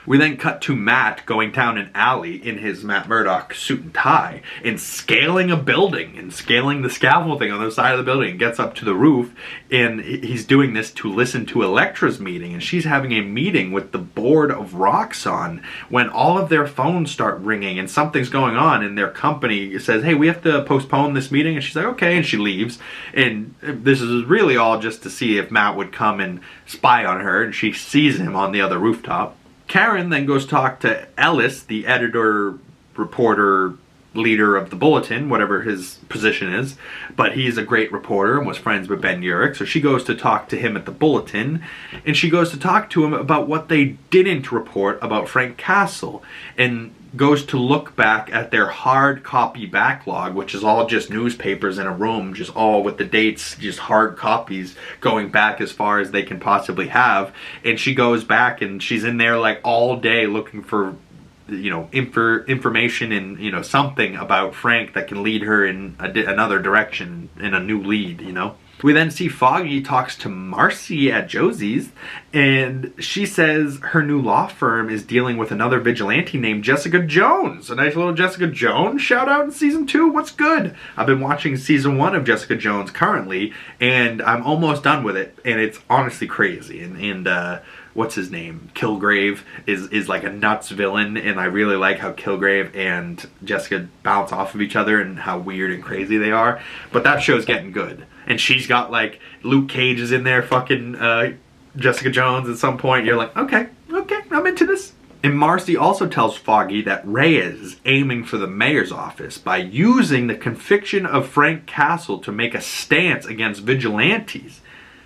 We then cut to Matt going down an alley in his Matt Murdock suit and tie and scaling a building and scaling the scaffolding on the side of the building and gets up to the roof, and he's doing this to listen to Elektra's meeting, and she's having a meeting with the board of Roxxon when all of their phones start ringing and something's going on, and their company says, hey, we have to postpone this meeting, and she's like, okay, and she leaves. And this is really all just to see if Matt would come and spy on her, and she sees him on the other rooftop. Karen then goes talk to Ellis, the editor, reporter, leader of the Bulletin, whatever his position is, but he's a great reporter and was friends with Ben Urich, so she goes to talk to him at the Bulletin, and she goes to talk to him about what they didn't report about Frank Castle, and goes to look back at their hard copy backlog, which is all just newspapers in a room, just all with the dates, just hard copies going back as far as they can possibly have. And she goes back and she's in there like all day looking for, you know, information and, you know, something about Frank that can lead her in another direction, in a new lead, you know. We then see Foggy talks to Marcy at Josie's, and she says her new law firm is dealing with another vigilante named Jessica Jones. A nice little Jessica Jones shout out in season 2. What's good? I've been watching season 1 of Jessica Jones currently, and I'm almost done with it, and it's honestly crazy. And what's his name? Kilgrave is like a nuts villain, and I really like how Kilgrave and Jessica bounce off of each other and how weird and crazy they are. But that show's getting good. And she's got like Luke Cage is in there fucking Jessica Jones at some point. You're like, okay, I'm into this. And Marcy also tells Foggy that Reyes is aiming for the mayor's office by using the conviction of Frank Castle to make a stance against vigilantes.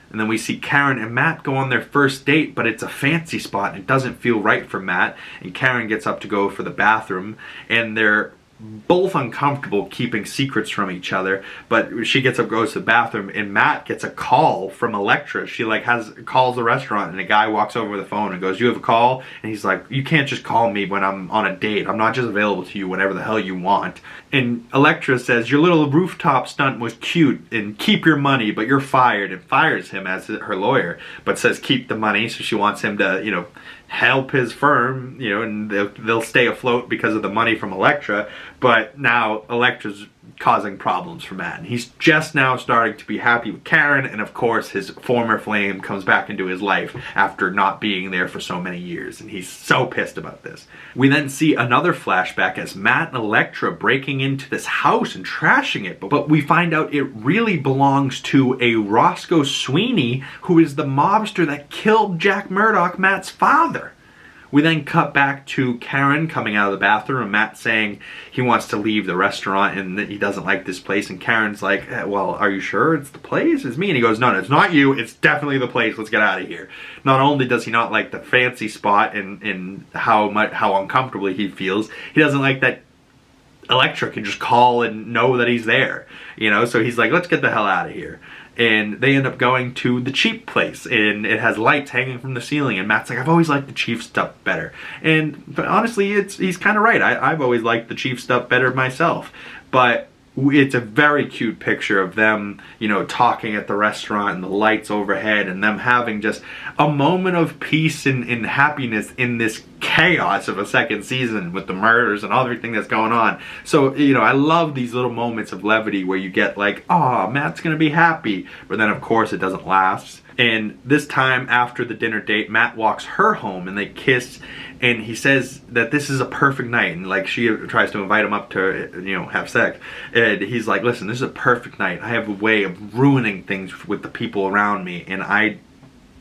And then we see Karen and Matt go on their first date, but it's a fancy spot and it doesn't feel right for Matt. And Karen gets up to go for the bathroom, and they're both uncomfortable keeping secrets from each other, but she gets up, goes to the bathroom, and Matt gets a call from Elektra. She like calls the restaurant, and a guy walks over the phone and goes, you have a call? And he's like, you can't just call me when I'm on a date. I'm not just available to you whenever the hell you want. And Elektra says, your little rooftop stunt was cute and keep your money, but you're fired, and fires him as her lawyer, but says keep the money. So she wants him to, you know, help his firm, you know, and they'll stay afloat because of the money from Elektra. But now Elektra's causing problems for Matt, and he's just now starting to be happy with Karen, and of course his former flame comes back into his life after not being there for so many years, and he's so pissed about this. We then see another flashback as Matt and Elektra breaking into this house and trashing it, but we find out it really belongs to a Roscoe Sweeney, who is the mobster that killed Jack Murdock, Matt's father. We then cut back to Karen coming out of the bathroom, and Matt saying he wants to leave the restaurant and that he doesn't like this place. And Karen's like, well, are you sure it's the place? It's me. And he goes, no, it's not you. It's definitely the place. Let's get out of here. Not only does he not like the fancy spot and how uncomfortably he feels, he doesn't like that Elektra can just call and know that he's there. You know, so he's like, let's get the hell out of here. And they end up going to the cheap place, and it has lights hanging from the ceiling, and Matt's like, I've always liked the cheap stuff better. But honestly, he's kind of right. I've always liked the cheap stuff better myself. But it's a very cute picture of them, you know, talking at the restaurant and the lights overhead, and them having just a moment of peace and happiness in this chaos of a second season with the murders and everything that's going on. So, you know, I love these little moments of levity where you get like, oh, Matt's gonna be happy, but then of course it doesn't last. And this time after the dinner date, Matt walks her home and they kiss, and he says that this is a perfect night, and like she tries to invite him up to, you know, have sex, and he's like, listen, this is a perfect night. I have a way of ruining things with the people around me, and I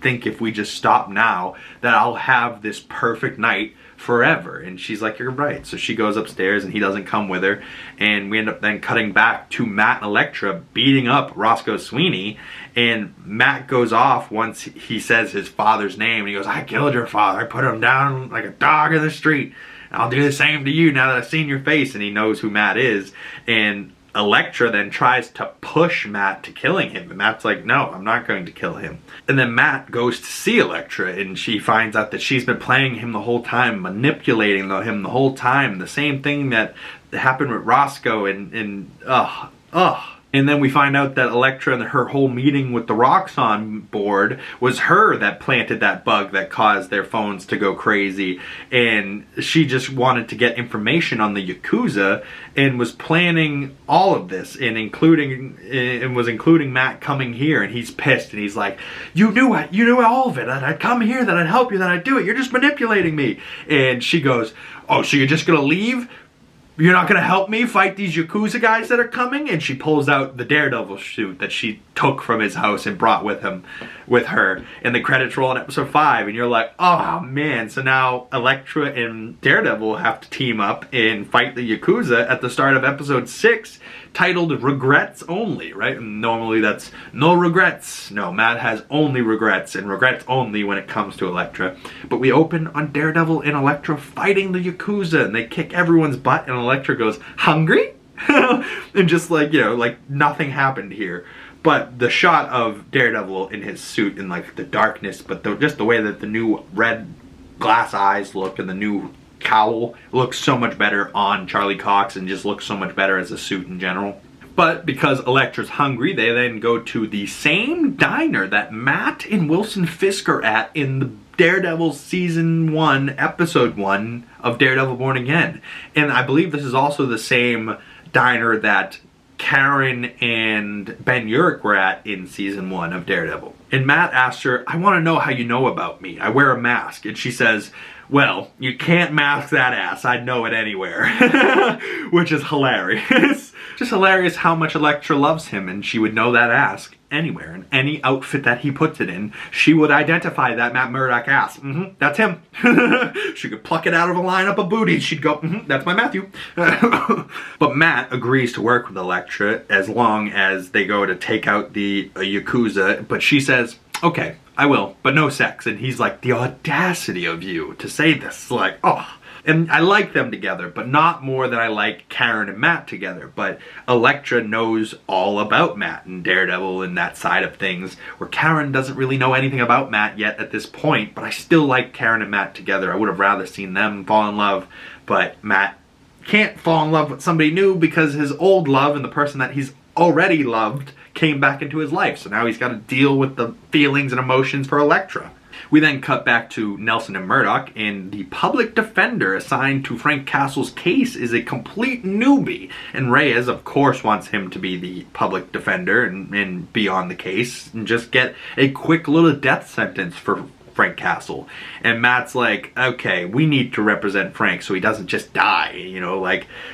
think if we just stop now that I'll have this perfect night forever. And she's like, you're right. So she goes upstairs and he doesn't come with her, and we end up then cutting back to Matt and Elektra beating up Roscoe Sweeney, and Matt goes off once he says his father's name, and he goes, I killed your father. I put him down like a dog in the street. I'll do the same to you now that I've seen your face. And he knows who Matt is, and Elektra then tries to push Matt to killing him, and Matt's like, no, I'm not going to kill him. And then Matt goes to see Elektra, and she finds out that she's been playing him the whole time, manipulating him the whole time. The same thing that happened with Roscoe, and And then we find out that Elektra and her whole meeting with the Roxxon board was her that planted that bug that caused their phones to go crazy. And she just wanted to get information on the Yakuza and was planning all of this, and was including Matt coming here. And he's pissed, and he's like, you knew all of it, that I'd come here, that I'd help you, that I'd do it. You're just manipulating me. And she goes, oh, so you're just gonna leave? You're not going to help me fight these Yakuza guys that are coming? And she pulls out the Daredevil suit that she took from his house and brought with her. And the credits roll in episode 5. And you're like, oh man. So now Elektra and Daredevil have to team up and fight the Yakuza at the start of episode 6, titled Regrets Only, right? And normally that's no regrets. No, Matt has only regrets, and regrets only when it comes to Elektra. But we open on Daredevil and Elektra fighting the Yakuza, and they kick everyone's butt, and Elektra goes, hungry? And just like, like nothing happened here. But the shot of Daredevil in his suit in like the darkness, but just the way that the new red glass eyes look and the new cowl looks so much better on Charlie Cox, and just looks so much better as a suit in general. But because Elektra's hungry, they then go to the same diner that Matt and Wilson Fisk are at in the Daredevil Season 1, Episode 1 of Daredevil Born Again. And I believe this is also the same diner that Karen and Ben Urich were at in Season 1 of Daredevil. And Matt asks her, I want to know how you know about me. I wear a mask. And she says, well, you can't mask that ass. I'd know it anywhere. Which is hilarious. Just hilarious how much Elektra loves him, and she would know that ass anywhere. In any outfit that he puts it in, she would identify that Matt Murdock ass. That's him. She could pluck it out of a lineup of booties. She'd go, that's my Matthew. But Matt agrees to work with Elektra as long as they go to take out the Yakuza. But she says, okay, I will, but no sex. And he's like, the audacity of you to say this. Like, oh. And I like them together, but not more than I like Karen and Matt together. But Elektra knows all about Matt and Daredevil and that side of things, where Karen doesn't really know anything about Matt yet at this point. But I still like Karen and Matt together. I would have rather seen them fall in love, but Matt can't fall in love with somebody new because his old love and the person that he's already loved came back into his life. So now he's got to deal with the feelings and emotions for Elektra. We then cut back to Nelson and Murdock, and the public defender assigned to Frank Castle's case is a complete newbie. And Reyes, of course, wants him to be the public defender and be on the case and just get a quick little death sentence for Frank Castle. And Matt's like, okay, we need to represent Frank so he doesn't just die,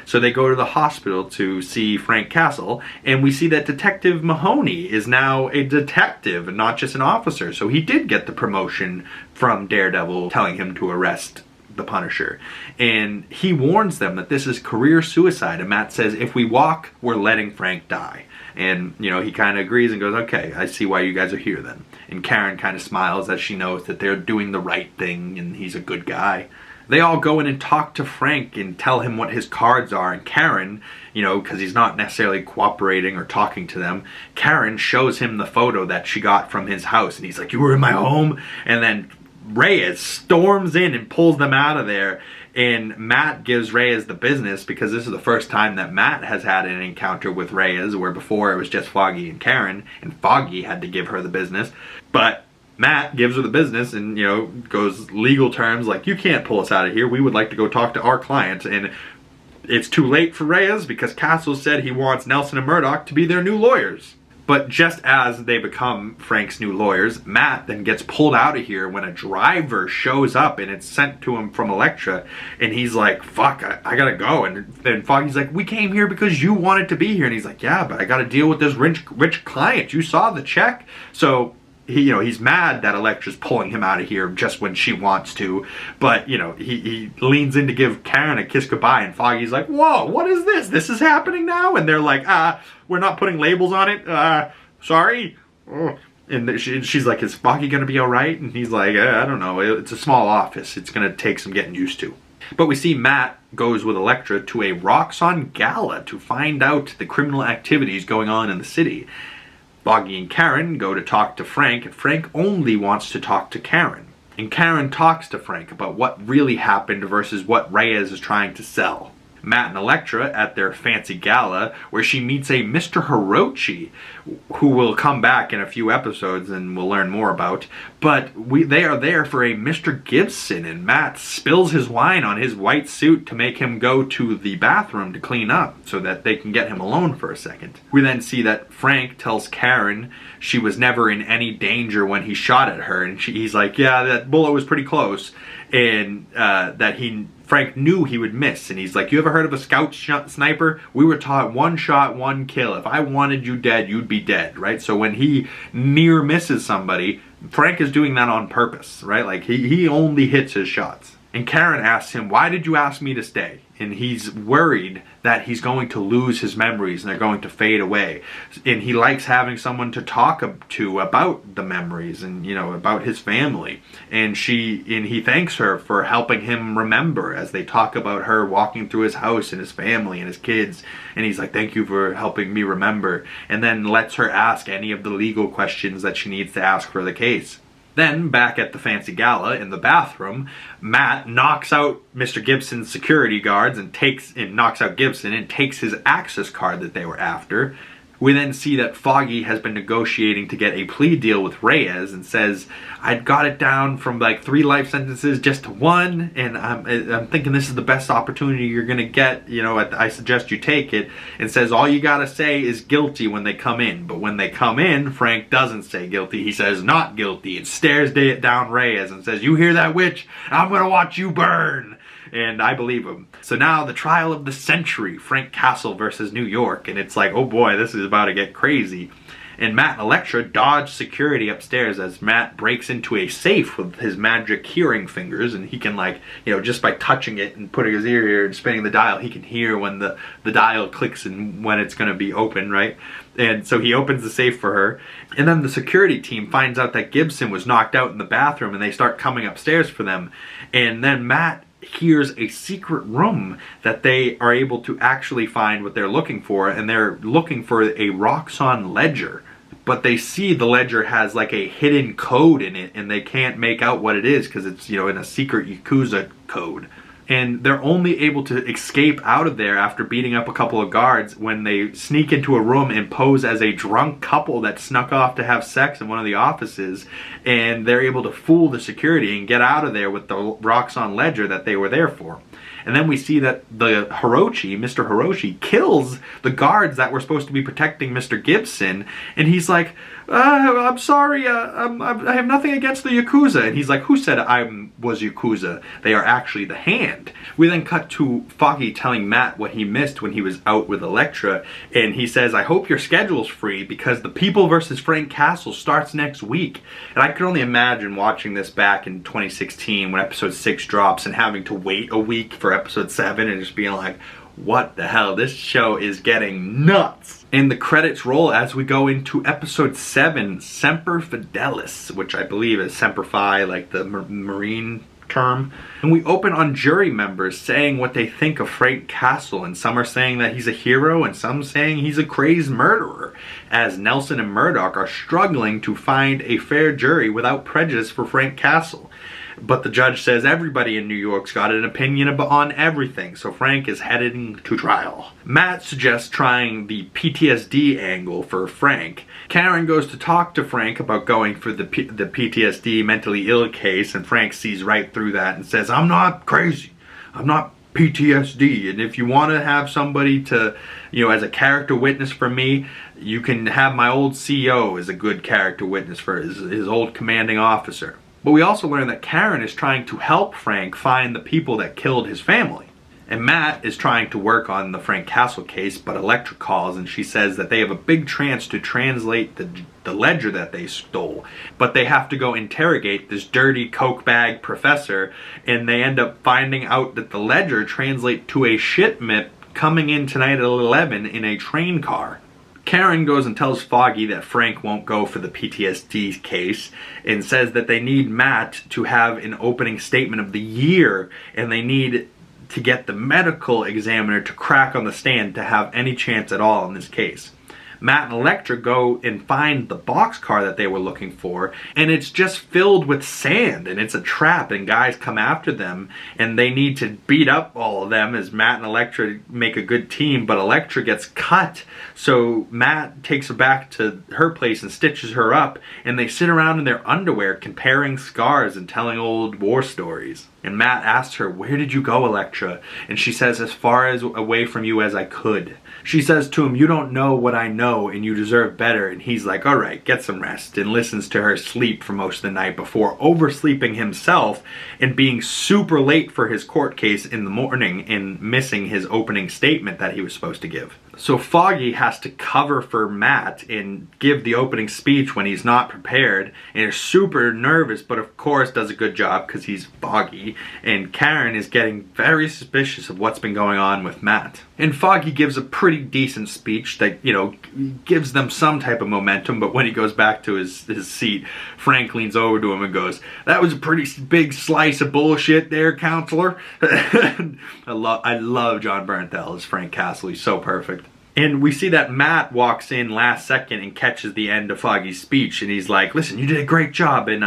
so they go to the hospital to see Frank Castle, and we see that Detective Mahoney is now a detective and not just an officer. So he did get the promotion from Daredevil telling him to arrest the Punisher. And he warns them that this is career suicide, and Matt says, if we walk, we're letting Frank die. And, he kind of agrees and goes, okay, I see why you guys are here then. And Karen kind of smiles as she knows that they're doing the right thing and he's a good guy. They all go in and talk to Frank and tell him what his cards are. And Karen, because he's not necessarily cooperating or talking to them, Karen shows him the photo that she got from his house. And he's like, you were in my home? And then Reyes storms in and pulls them out of there. And Matt gives Reyes the business because this is the first time that Matt has had an encounter with Reyes, where before it was just Foggy and Karen, and Foggy had to give her the business. But Matt gives her the business and, goes legal terms like, you can't pull us out of here. We would like to go talk to our client. And it's too late for Reyes because Castle said he wants Nelson and Murdock to be their new lawyers. But just as they become Frank's new lawyers, Matt then gets pulled out of here when a driver shows up and it's sent to him from Elektra. And he's like, fuck, I gotta go. And then Foggy's like, we came here because you wanted to be here. And he's like, yeah, but I gotta deal with this rich client. You saw the check. So he's mad that Elektra's pulling him out of here just when she wants to. But, he leans in to give Karen a kiss goodbye, and Foggy's like, whoa, what is this? This is happening now? And they're like, we're not putting labels on it. Sorry. And she's like, is Foggy going to be all right? And he's like, I don't know. It's a small office. It's going to take some getting used to. But we see Matt goes with Elektra to a Roxxon gala to find out the criminal activities going on in the city. Foggy and Karen go to talk to Frank, and Frank only wants to talk to Karen. And Karen talks to Frank about what really happened versus what Reyes is trying to sell. Matt and Elektra at their fancy gala, where she meets a Mr. Hirochi, who will come back in a few episodes and we'll learn more about. But they are there for a Mr. Gibson, and Matt spills his wine on his white suit to make him go to the bathroom to clean up so that they can get him alone for a second. We then see that Frank tells Karen she was never in any danger when he shot at her, and he's like, yeah, that bullet was pretty close, and that Frank knew he would miss, and he's like, you ever heard of a scout sniper? We were taught one shot, one kill. If I wanted you dead, you'd be dead, right? So when he near misses somebody, Frank is doing that on purpose, right? Like, he only hits his shots. And Karen asks him, why did you ask me to stay? And he's worried that he's going to lose his memories and they're going to fade away. And he likes having someone to talk to about the memories and, you know, about his family. And he thanks her for helping him remember as they talk about her walking through his house and his family and his kids. And he's like, thank you for helping me remember. And then lets her ask any of the legal questions that she needs to ask for the case. Then, back at the fancy gala in the bathroom, Matt knocks out Mr. Gibson's security guards and knocks out Gibson and takes his access card that they were after. We then see that Foggy has been negotiating to get a plea deal with Reyes and says, I got it down from like 3 life sentences just to 1, and I'm thinking this is the best opportunity you're going to get, you know, I suggest you take it, and says all you got to say is guilty when they come in. But when they come in, Frank doesn't say guilty, he says not guilty, and stares down Reyes and says, you hear that, witch? I'm going to watch you burn. And I believe him. So now the trial of the century, Frank Castle versus New York. And it's like, oh boy, this is about to get crazy. And Matt and Elektra dodge security upstairs as Matt breaks into a safe with his magic hearing fingers. And he can, like, you know, just by touching it and putting his ear here and spinning the dial, he can hear when the dial clicks and when it's going to be open, right? And so he opens the safe for her. And then the security team finds out that Gibson was knocked out in the bathroom and they start coming upstairs for them. And then Matt here's a secret room that they are able to actually find what they're looking for, and they're looking for a Roxxon ledger. But they see the ledger has like a hidden code in it, and they can't make out what it is because it's, you know, in a secret Yakuza code. And they're only able to escape out of there after beating up a couple of guards when they sneak into a room and pose as a drunk couple that snuck off to have sex in one of the offices. And they're able to fool the security and get out of there with the Roxxon ledger that they were there for. And then we see that the Hirochi, Mr. Hirochi, kills the guards that were supposed to be protecting Mr. Gibson. And he's like, I'm sorry, I have nothing against the Yakuza. And he's like, who said I was Yakuza? They are actually the Hand. We then cut to Foggy telling Matt what he missed when he was out with Elektra. And he says, I hope your schedule's free because The People vs. Frank Castle starts next week. And I could only imagine watching this back in 2016 when episode 6 drops and having to wait a week for episode 7 and just being like, what the hell, this show is getting nuts. And the credits roll as we go into episode 7, Semper Fedelis, which I believe is Semper Fi, like the Marine term. And we open on jury members saying what they think of Frank Castle, and some are saying that he's a hero and some saying he's a crazed murderer, as Nelson and MURDOCK are struggling to find a fair jury without prejudice for Frank Castle. But the judge says everybody in New York's got an opinion on everything, so Frank is heading to trial. Matt suggests trying the PTSD angle for Frank. Karen goes to talk to Frank about going for the PTSD mentally ill case, and Frank sees right through that and says, I'm not crazy. I'm not PTSD, and if you want to have somebody to, you know, as a character witness for me, you can have my old CO as a good character witness for his old commanding officer. But we also learn that Karen is trying to help Frank find the people that killed his family. And Matt is trying to work on the Frank Castle case, but Elektra calls and she says that they have a big chance to translate the ledger that they stole. But they have to go interrogate this dirty coke bag professor, and they end up finding out that the ledger translates to a shipment coming in tonight at 11 in a train car. Karen goes and tells Foggy that Frank won't go for the PTSD case and says that they need Matt to have an opening statement of the year, and they need to get the medical examiner to crack on the stand to have any chance at all in this case. Matt and Elektra go and find the boxcar that they were looking for, and it's just filled with sand, and it's a trap, and guys come after them, and they need to beat up all of them as Matt and Elektra make a good team, but Elektra gets cut, so Matt takes her back to her place and stitches her up, and they sit around in their underwear comparing scars and telling old war stories. And Matt asks her, "Where did you go, Elektra?" And she says, "As far as away from you as I could." She says to him, "You don't know what I know and you deserve better." And he's like, "All right, get some rest," and listens to her sleep for most of the night before oversleeping himself and being super late for his court case in the morning and missing his opening statement that he was supposed to give. So Foggy has to cover for Matt and give the opening speech when he's not prepared and is super nervous, but of course does a good job because he's Foggy. And Karen is getting very suspicious of what's been going on with Matt. And Foggy gives a pretty decent speech that, you know, gives them some type of momentum, but when he goes back to his seat, Frank leans over to him and goes, "That was a pretty big slice of bullshit there, counselor." I love John Bernthal as Frank Castle. He's so perfect. And we see that Matt walks in last second and catches the end of Foggy's speech, and he's like, "Listen, you did a great job, and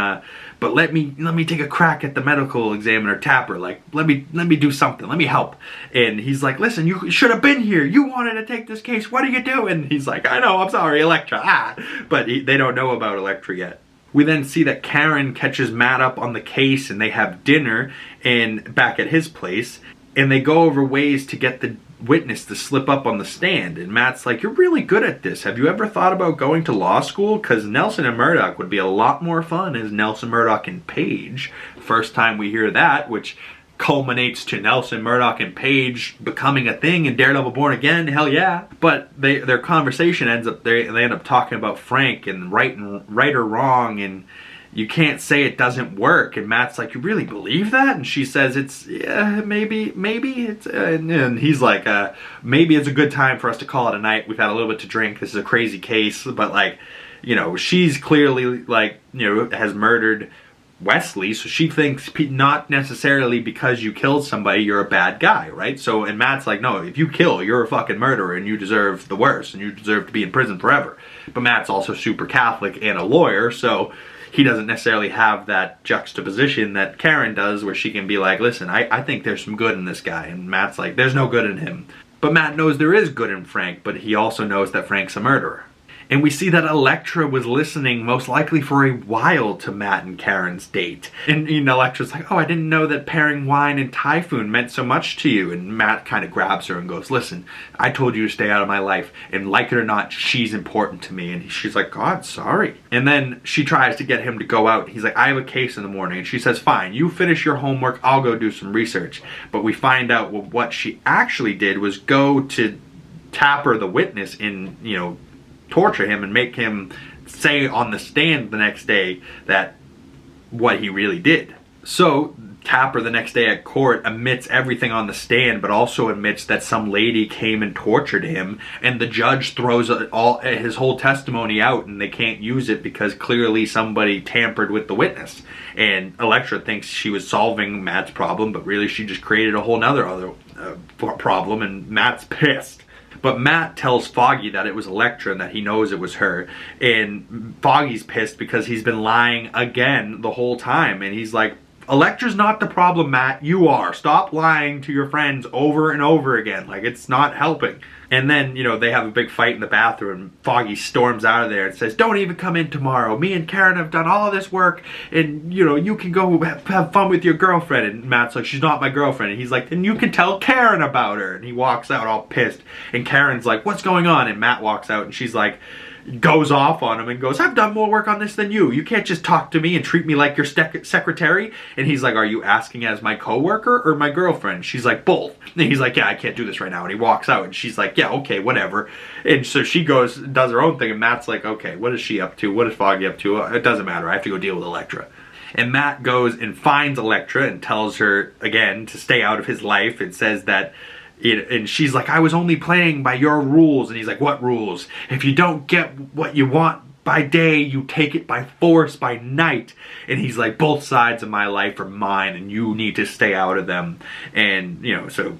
but let me take a crack at the medical examiner Tapper. Like, let me do something. Let me help." And he's like, "Listen, you should have been here. You wanted to take this case. What are you doing?" He's like, "I know, I'm sorry, Elektra." But they don't know about Elektra yet. We then see that Karen catches Matt up on the case, and they have dinner and back at his place, and they go over ways to get the witness to slip up on the stand. And Matt's like, "You're really good at this. Have you ever thought about going to law school? Because Nelson and Murdock would be a lot more fun as Nelson, Murdock, and Paige." First time we hear that, which culminates to Nelson, Murdock, and Paige becoming a thing in Daredevil Born Again. Hell yeah. But their conversation ends up, they end up talking about Frank and right or wrong, and you can't say it doesn't work. And Matt's like, "You really believe that?" And she says, "Yeah, maybe it's," and he's like, "Maybe it's a good time for us to call it a night. We've had a little bit to drink. This is a crazy case, but like, you know, she's clearly like, you know, has murdered Wesley, so she thinks not necessarily because you killed somebody you're a bad guy, right?" So, and Matt's like, "No, if you kill, you're a fucking murderer and you deserve the worst and you deserve to be in prison forever." But Matt's also super Catholic and a lawyer, so he doesn't necessarily have that juxtaposition that Karen does, where she can be like, "Listen, I think there's some good in this guy," and Matt's like, "There's no good in him." But Matt knows there is good in Frank, but he also knows that Frank's a murderer. And we see that Elektra was listening most likely for a while to Matt and Karen's date. And you know, Elektra's like, "Oh, I didn't know that pairing wine and Typhoon meant so much to you." And Matt kind of grabs her and goes, "Listen, I told you to stay out of my life, and like it or not, she's important to me." And she's like, "God, sorry." And then she tries to get him to go out. He's like, "I have a case in the morning." And she says, "Fine, you finish your homework, I'll go do some research." But we find out what she actually did was go to Tapper, the witness, and, you know, torture him and make him say on the stand the next day that what he really did. So Tapper the next day at court admits everything on the stand, but also admits that some lady came and tortured him, and the judge throws his whole testimony out, and they can't use it because clearly somebody tampered with the witness. And Elektra thinks she was solving Matt's problem, but really she just created a whole nother problem, and Matt's pissed. But Matt tells Foggy that it was Elektra and that he knows it was her. And Foggy's pissed because he's been lying again the whole time. And he's like, "Elektra's not the problem, Matt. You are. Stop lying to your friends over and over again. Like, it's not helping." And then, you know, they have a big fight in the bathroom. Foggy storms out of there and says, "Don't even come in tomorrow. Me and Karen have done all this work, and, you know, you can go have fun with your girlfriend." And Matt's like, "She's not my girlfriend." And he's like, "Then you can tell Karen about her." And he walks out all pissed. And Karen's like, "What's going on?" And Matt walks out, and she's like, goes off on him and goes, "I've done more work on this than you. You can't just talk to me and treat me like your secretary." And he's like, "Are you asking as my coworker or my girlfriend?" She's like, "Both." And he's like, "Yeah, I can't do this right now." And he walks out, and she's like, "Yeah, okay, whatever." And so she goes, does her own thing, and Matt's like, "Okay, what is she up to? What is Foggy up to? It doesn't matter. I have to go deal with Elektra." And Matt goes and finds Elektra and tells her again to stay out of his life. It says that and she's like, "I was only playing by your rules." And he's like, "What rules? If you don't get what you want by day, you take it by force by night. And he's like, both sides of my life are mine, and you need to stay out of them. And, you know, so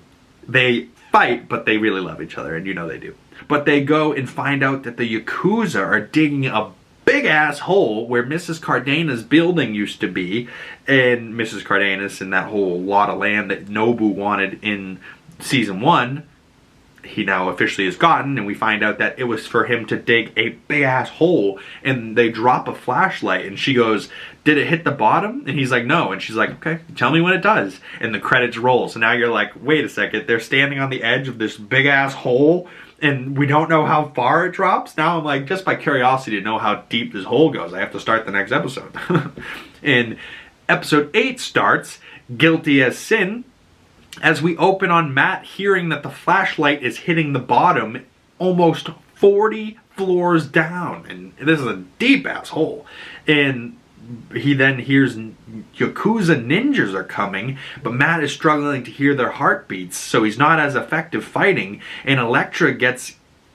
they fight, but they really love each other, and you know they do. But they go and find out that the Yakuza are digging a big ass hole where Mrs. Cardena's building used to be, and Mrs. Cardenas and that whole lot of land that Nobu wanted in season 1, he now officially has gotten, and we find out that it was for him to dig a big ass hole, and they drop a flashlight, and she goes, did it hit the bottom? And he's like, no. And she's like, okay, tell me when it does. And the credits roll. So now you're like, wait a second, they're standing on the edge of this big ass hole, and we don't know how far it drops. Now I'm like, just by curiosity to know how deep this hole goes, I have to start the next episode. And episode 8 starts, Guilty as Sin, as we open on Matt hearing that the flashlight is hitting the bottom almost 40 floors down. And this is a deep ass hole. And he then hears Yakuza ninjas are coming, but Matt is struggling to hear their heartbeats, so he's not as effective fighting. And Elektra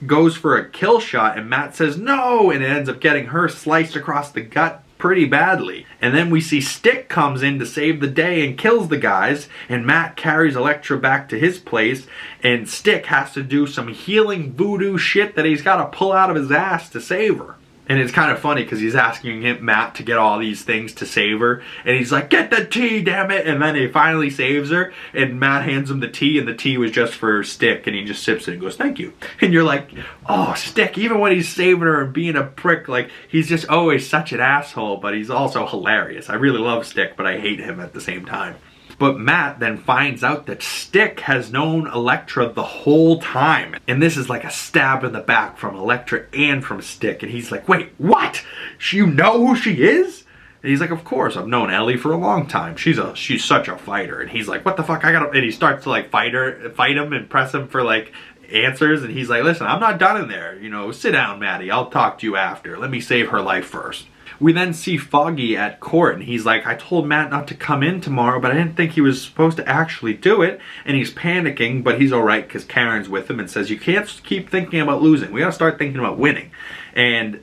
goes for a kill shot, and Matt says no, and it ends up getting her sliced across the gut pretty badly. And then we see Stick comes in to save the day and kills the guys, and Matt carries Elektra back to his place, and Stick has to do some healing voodoo shit that he's got to pull out of his ass to save her. And it's kind of funny because he's asking Matt to get all these things to save her. And he's like, get the tea, damn it. And then he finally saves her. And Matt hands him the tea. And the tea was just for Stick. And he just sips it and goes, thank you. And you're like, oh, Stick, even when he's saving her and being a prick, like, he's just always such an asshole. But he's also hilarious. I really love Stick, but I hate him at the same time. But Matt then finds out that Stick has known Elektra the whole time. And this is like a stab in the back from Elektra and from Stick. And he's like, wait, what? You know who she is? And he's like, of course, I've known Ellie for a long time. She's such a fighter. And he's like, what the fuck? And he starts to like fight him and press him for like answers. And he's like, listen, I'm not done in there. You know, sit down, Maddie. I'll talk to you after. Let me save her life first. We then see Foggy at court, and he's like, I told Matt not to come in tomorrow, but I didn't think he was supposed to actually do it. And he's panicking, but he's alright because Karen's with him and says, you can't keep thinking about losing. We gotta start thinking about winning. And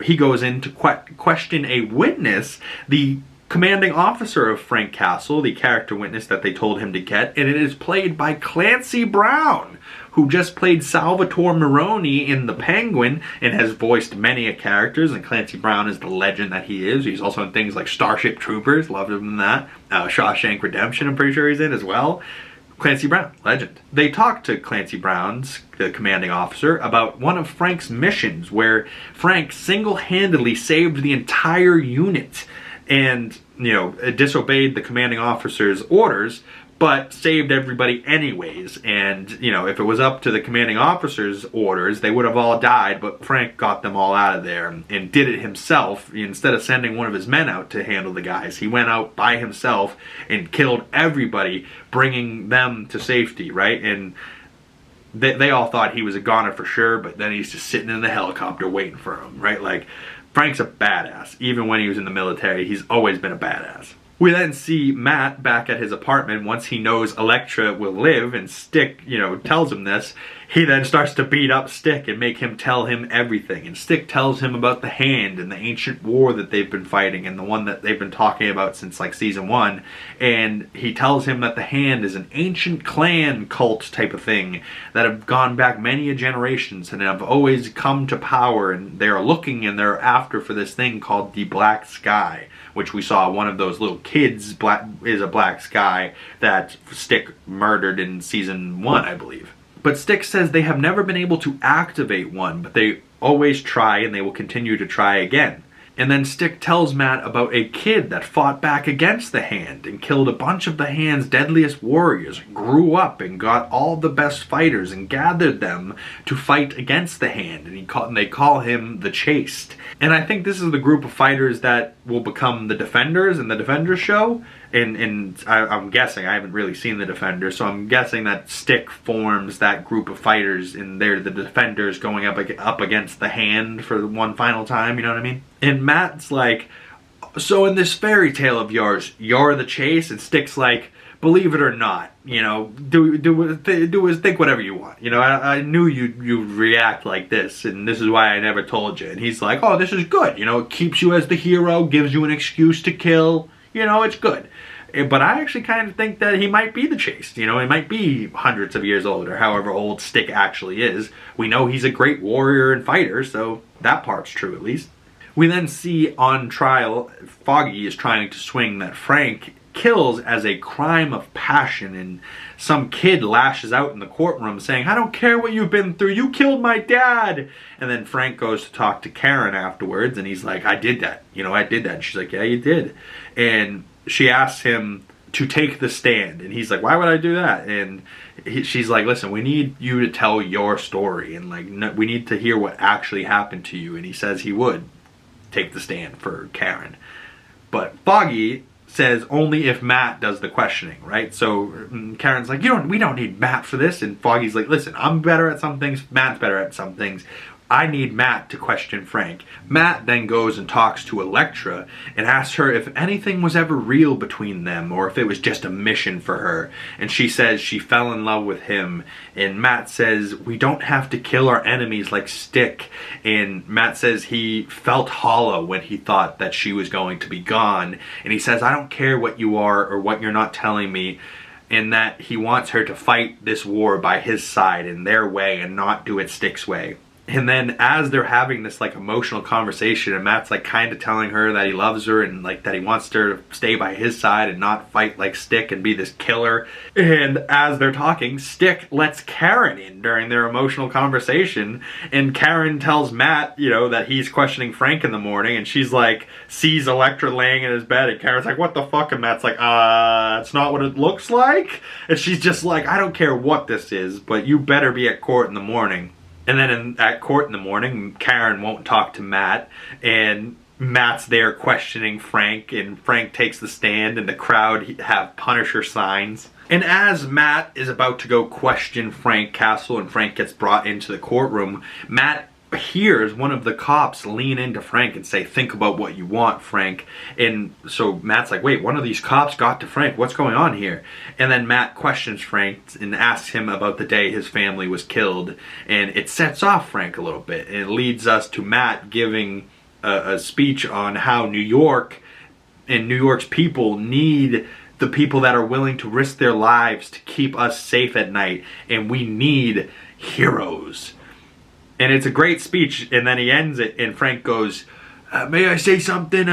he goes in to question a witness, the commanding officer of Frank Castle, the character witness that they told him to get, and it is played by Clancy Brown, who just played Salvatore Maroni in The Penguin and has voiced many characters, and Clancy Brown is the legend that he is. He's also in things like Starship Troopers, loved him in that. Shawshank Redemption, I'm pretty sure he's in as well. Clancy Brown, legend. They talked to Clancy Brown's, the commanding officer, about one of Frank's missions where Frank single-handedly saved the entire unit and, you know, disobeyed the commanding officer's orders, but saved everybody anyways. And, you know, if it was up to the commanding officer's orders, they would have all died, but Frank got them all out of there and did it himself. Instead of sending one of his men out to handle the guys, he went out by himself and killed everybody, bringing them to safety, right? And they all thought he was a goner for sure, but then he's just sitting in the helicopter waiting for him, right? Like, Frank's a badass. Even when he was in the military, he's always been a badass. We then see Matt back at his apartment once he knows Elektra will live, and Stick, you know, tells him this. He then starts to beat up Stick and make him tell him everything. And Stick tells him about the Hand and the ancient war that they've been fighting and the one that they've been talking about since like season 1. And he tells him that the Hand is an ancient clan cult type of thing that have gone back many generations and have always come to power, and they're looking and they're after for this thing called the Black Sky, which we saw one of those little kids is a Black Sky that Stick murdered in season 1, I believe. But Stick says they have never been able to activate one, but they always try and they will continue to try again. And then Stick tells Matt about a kid that fought back against the Hand and killed a bunch of the Hand's deadliest warriors, grew up and got all the best fighters and gathered them to fight against the Hand. And they call him the Chaste. And I think this is the group of fighters that will become the Defenders in the Defenders show. And I'm guessing, I haven't really seen the Defenders, so I'm guessing that Stick forms that group of fighters and they're the Defenders going up against the Hand for one final time, you know what I mean? And Matt's like, so in this fairy tale of yours, you're the Chase? And Stick's like, believe it or not, you know, think whatever you want. You know, I knew you'd react like this, and this is why I never told you. And he's like, oh, this is good. You know, it keeps you as the hero, gives you an excuse to kill. You know, it's good. But I actually kind of think that he might be the Chased. You know, he might be hundreds of years old, or however old Stick actually is. We know he's a great warrior and fighter, so that part's true at least. We then see on trial, Foggy is trying to swing that Frank kills as a crime of passion, and some kid lashes out in the courtroom saying, I don't care what you've been through, you killed my dad. And then Frank goes to talk to Karen afterwards, and he's like, I did that. You know, I did that. And she's like, yeah, you did. And she asks him to take the stand, and he's like, why would I do that? And she's like, listen, we need you to tell your story, and like, no, we need to hear what actually happened to you. And he says he would take the stand for Karen. But Foggy says only if Matt does the questioning, right? So Karen's like, we don't need Matt for this. And Foggy's like, listen, I'm better at some things, Matt's better at some things. I need Matt to question Frank. Matt then goes and talks to Elektra and asks her if anything was ever real between them, or if it was just a mission for her. And she says she fell in love with him. And Matt says, we don't have to kill our enemies like Stick. And Matt says he felt hollow when he thought that she was going to be gone. And he says, I don't care what you are or what you're not telling me. And that he wants her to fight this war by his side in their way and not do it Stick's way. And then as they're having this like emotional conversation, and Matt's like kind of telling her that he loves her and like that he wants her to stay by his side and not fight like Stick and be this killer. And as they're talking, Stick lets Karen in during their emotional conversation, and Karen tells Matt, you know, that he's questioning Frank in the morning, and she's like, sees Elektra laying in his bed, and Karen's like, what the fuck? And Matt's like, it's not what it looks like. And she's just like, I don't care what this is, but you better be at court in the morning. And then at court in the morning, Karen won't talk to Matt, and Matt's there questioning Frank, and Frank takes the stand, and the crowd have Punisher signs. And as Matt is about to go question Frank Castle, and Frank gets brought into the courtroom, Matt hears one of the cops lean into Frank and say, think about what you want, Frank. And so Matt's like, wait, one of these cops got to Frank, what's going on here? And then Matt questions Frank and asks him about the day his family was killed, and it sets off Frank a little bit, and it leads us to Matt giving a speech on how New York and New York's people need the people that are willing to risk their lives to keep us safe at night, and we need heroes. And it's a great speech, and then he ends it, and Frank goes, may I say something,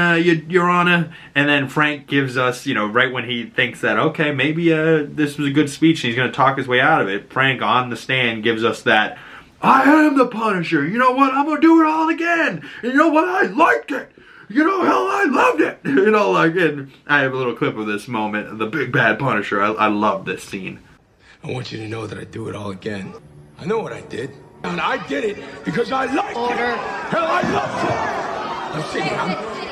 Your Honor? And then Frank gives us, you know, right when he thinks that, okay, maybe this was a good speech, and he's going to talk his way out of it, Frank on the stand gives us that, I am the Punisher, you know what, I'm going to do it all again, and you know what, I liked it, you know, hell, I loved it, you know, like, and I have a little clip of this moment, the big bad Punisher, I love this scene. I want you to know that I'd do it all again. I know what I did. And I did it because I liked it. Hell, I loved it. I'm saying,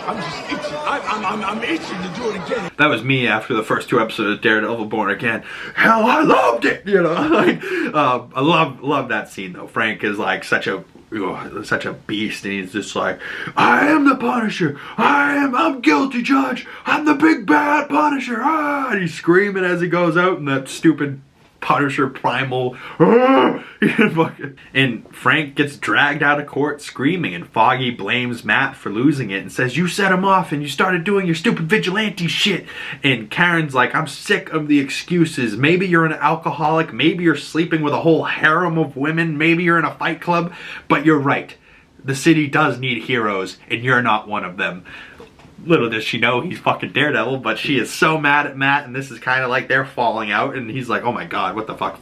I'm just itching. I'm itching to do it again. That was me after the first 2 episodes of Daredevil Born Again. Hell, I loved it. You know, like, I love that scene though. Frank is like such a beast, and he's just like, I am the Punisher. I'm guilty, Judge. I'm the big bad Punisher. And he's screaming as he goes out in that stupid Punisher primal. And Frank gets dragged out of court screaming, and Foggy blames Matt for losing it and says, you set him off and you started doing your stupid vigilante shit. And Karen's like, I'm sick of the excuses. Maybe you're an alcoholic, maybe you're sleeping with a whole harem of women, maybe you're in a fight club, but you're right. The city does need heroes, and you're not one of them. Little does she know he's fucking Daredevil, but she is so mad at Matt, and this is kind of like they're falling out, and he's like, oh my god, what the fuck?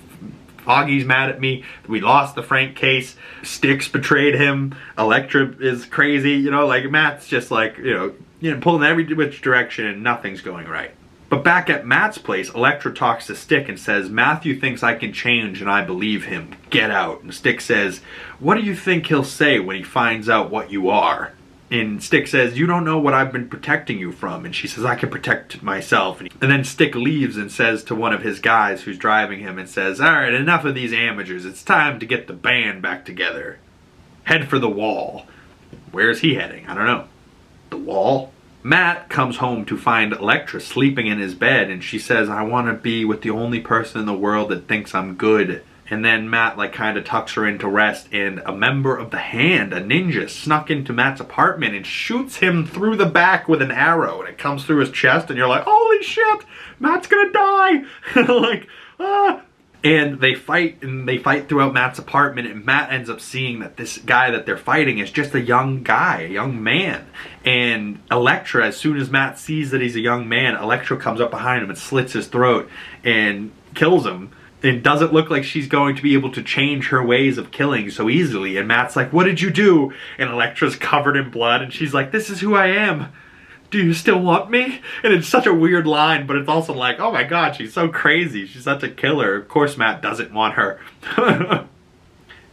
Foggy's mad at me. We lost the Frank case. Styx betrayed him. Elektra is crazy. You know, like Matt's just like, you know, pulling every which direction, and nothing's going right. But back at Matt's place, Elektra talks to Stick and says, Matthew thinks I can change and I believe him. Get out. And Stick says, what do you think he'll say when he finds out what you are? And Stick says, you don't know what I've been protecting you from. And she says, I can protect myself. And then Stick leaves and says to one of his guys who's driving him and says, all right, enough of these amateurs. It's time to get the band back together. Head for the wall. Where's he heading? I don't know. The wall? Matt comes home to find Elektra sleeping in his bed, and she says, I want to be with the only person in the world that thinks I'm good. And then Matt like kind of tucks her into rest, and a member of the Hand, a ninja, snuck into Matt's apartment and shoots him through the back with an arrow, and it comes through his chest, and you're like, holy shit, Matt's gonna die. Like, ah. And they fight throughout Matt's apartment, and Matt ends up seeing that this guy that they're fighting is just a young guy, a young man. And Elektra, as soon as Matt sees that he's a young man, Elektra comes up behind him and slits his throat and kills him. It doesn't look like she's going to be able to change her ways of killing so easily. And Matt's like, what did you do? And Elektra's covered in blood, and she's like, this is who I am. Do you still want me? And it's such a weird line, but it's also like, oh my god, she's so crazy. She's such a killer. Of course Matt doesn't want her.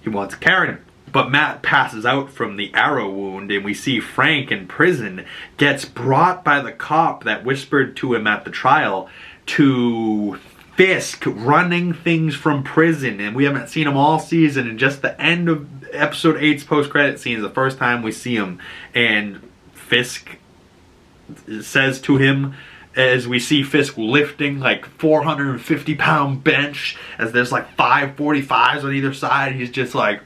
He wants Karen. But Matt passes out from the arrow wound, and we see Frank in prison gets brought by the cop that whispered to him at the trial to Fisk running things from prison, and we haven't seen him all season, and just the end of episode 8's post-credit scene is the first time we see him, and Fisk says to him, as we see Fisk lifting like 450-pound bench, as there's like 545s on either side, he's just like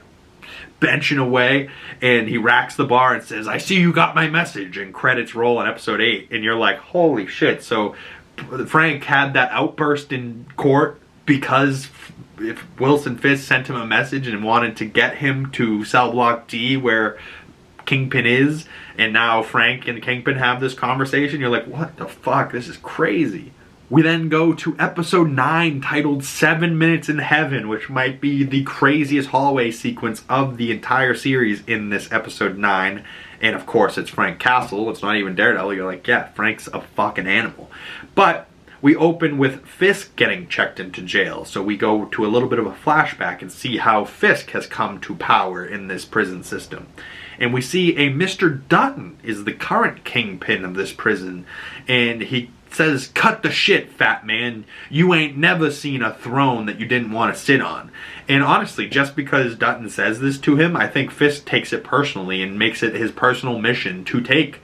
benching away, and he racks the bar and says, I see you got my message, and credits roll on episode 8, and you're like, holy shit. So Frank had that outburst in court because if Wilson Fisk sent him a message and wanted to get him to cell block D where Kingpin is, and now Frank and Kingpin have this conversation. You're like, what the fuck? This is crazy. We then go to episode 9 titled 7 Minutes in Heaven, which might be the craziest hallway sequence of the entire series in this episode 9. And of course it's Frank Castle, it's not even Daredevil. You're like, yeah, Frank's a fucking animal. But we open with Fisk getting checked into jail. So we go to a little bit of a flashback and see how Fisk has come to power in this prison system. And we see a Mr. Dutton is the current kingpin of this prison. And he says, cut the shit, fat man. You ain't never seen a throne that you didn't want to sit on. And honestly, just because Dutton says this to him, I think Fisk takes it personally and makes it his personal mission to take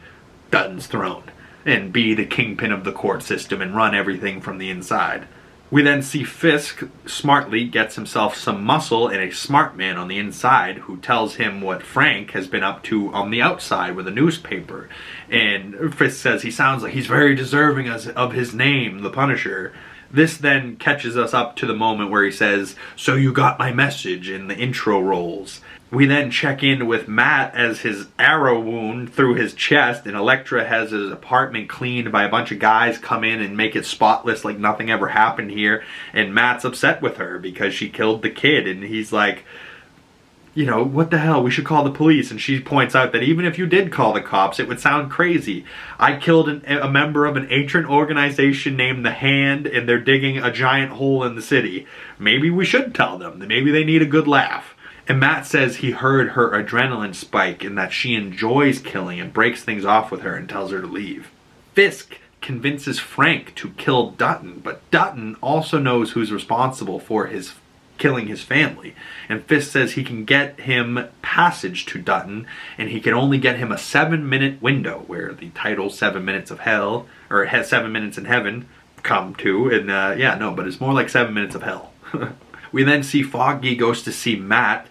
Dutton's throne and be the kingpin of the court system and run everything from the inside. We then see Fisk smartly gets himself some muscle and a smart man on the inside who tells him what Frank has been up to on the outside with a newspaper. And Fisk says he sounds like he's very deserving of his name, the Punisher. This then catches us up to the moment where he says, so you got my message, and the intro rolls. We then check in with Matt as his arrow wound through his chest, and Elektra has his apartment cleaned by a bunch of guys come in and make it spotless like nothing ever happened here. And Matt's upset with her because she killed the kid, and he's like, you know, what the hell, we should call the police. And she points out that even if you did call the cops, it would sound crazy. I killed a member of an ancient organization named the Hand, and they're digging a giant hole in the city. Maybe we should tell them. Maybe they need a good laugh. And Matt says he heard her adrenaline spike and that she enjoys killing and breaks things off with her and tells her to leave. Fisk convinces Frank to kill Dutton, but Dutton also knows who's responsible for his killing his family. And Fisk says he can get him passage to Dutton, and he can only get him a 7-minute window where the title 7 Minutes of Hell, or 7 Minutes in Heaven, come to. And yeah, no, but it's more like 7 minutes of hell. We then see Foggy goes to see Matt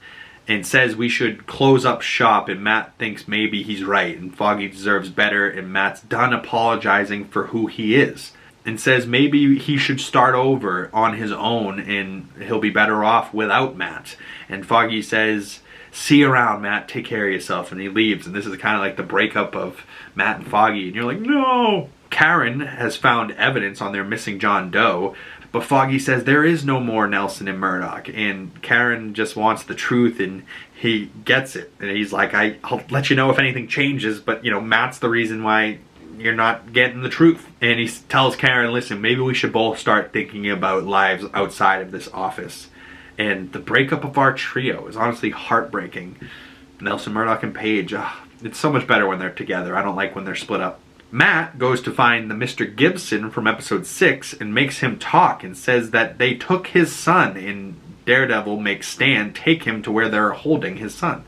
and says we should close up shop, and Matt thinks maybe he's right and Foggy deserves better, and Matt's done apologizing for who he is and says maybe he should start over on his own and he'll be better off without Matt. And Foggy says, see you around, Matt, take care of yourself, and he leaves. And this is kind of like the breakup of Matt and Foggy, and you're like, no. Karen has found evidence on their missing John Doe, but Foggy says there is no more Nelson and MURDOCK, and Karen just wants the truth, and he gets it. And he's like, I'll let you know if anything changes, but you know, Matt's the reason why you're not getting the truth. And he tells Karen, listen, maybe we should both start thinking about lives outside of this office. And the breakup of our trio is honestly heartbreaking. Nelson, MURDOCK, and Paige, it's so much better when they're together. I don't like when they're split up. Matt goes to find the Mr. Gibson from episode 6 and makes him talk and says that they took his son, and Daredevil makes Stan take him to where they're holding his son.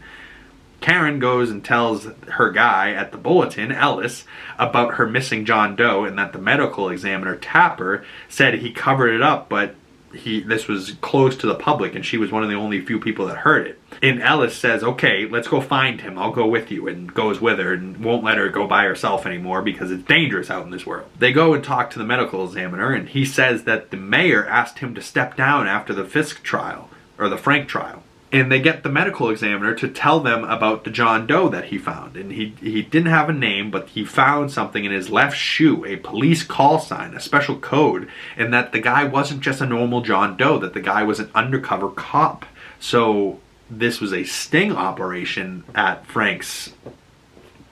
Karen goes and tells her guy at the Bulletin, Ellis, about her missing John Doe, and that the medical examiner, Tapper, said he covered it up, but this was closed to the public, and she was one of the only few people that heard it. And Ellis says, okay, let's go find him. I'll go with you, and goes with her and won't let her go by herself anymore because it's dangerous out in this world. They go and talk to the medical examiner, and he says that the mayor asked him to step down after the Fisk trial, or the Frank trial. And they get the medical examiner to tell them about the John Doe that he found. And he didn't have a name, but he found something in his left shoe, a police call sign, a special code, and that the guy wasn't just a normal John Doe, that the guy was an undercover cop. So this was a sting operation at Frank's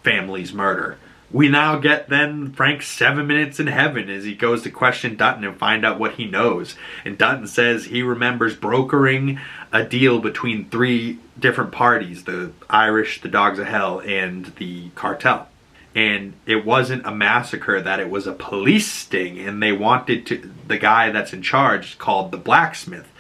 family's murder. We now get then Frank's 7 minutes in heaven as he goes to question Dutton and find out what he knows. And Dutton says he remembers brokering a deal between 3 different parties, the Irish, the Dogs of Hell, and the cartel. And it wasn't a massacre, that it was a police sting, and they wanted to, the guy that's in charge, called the blacksmith,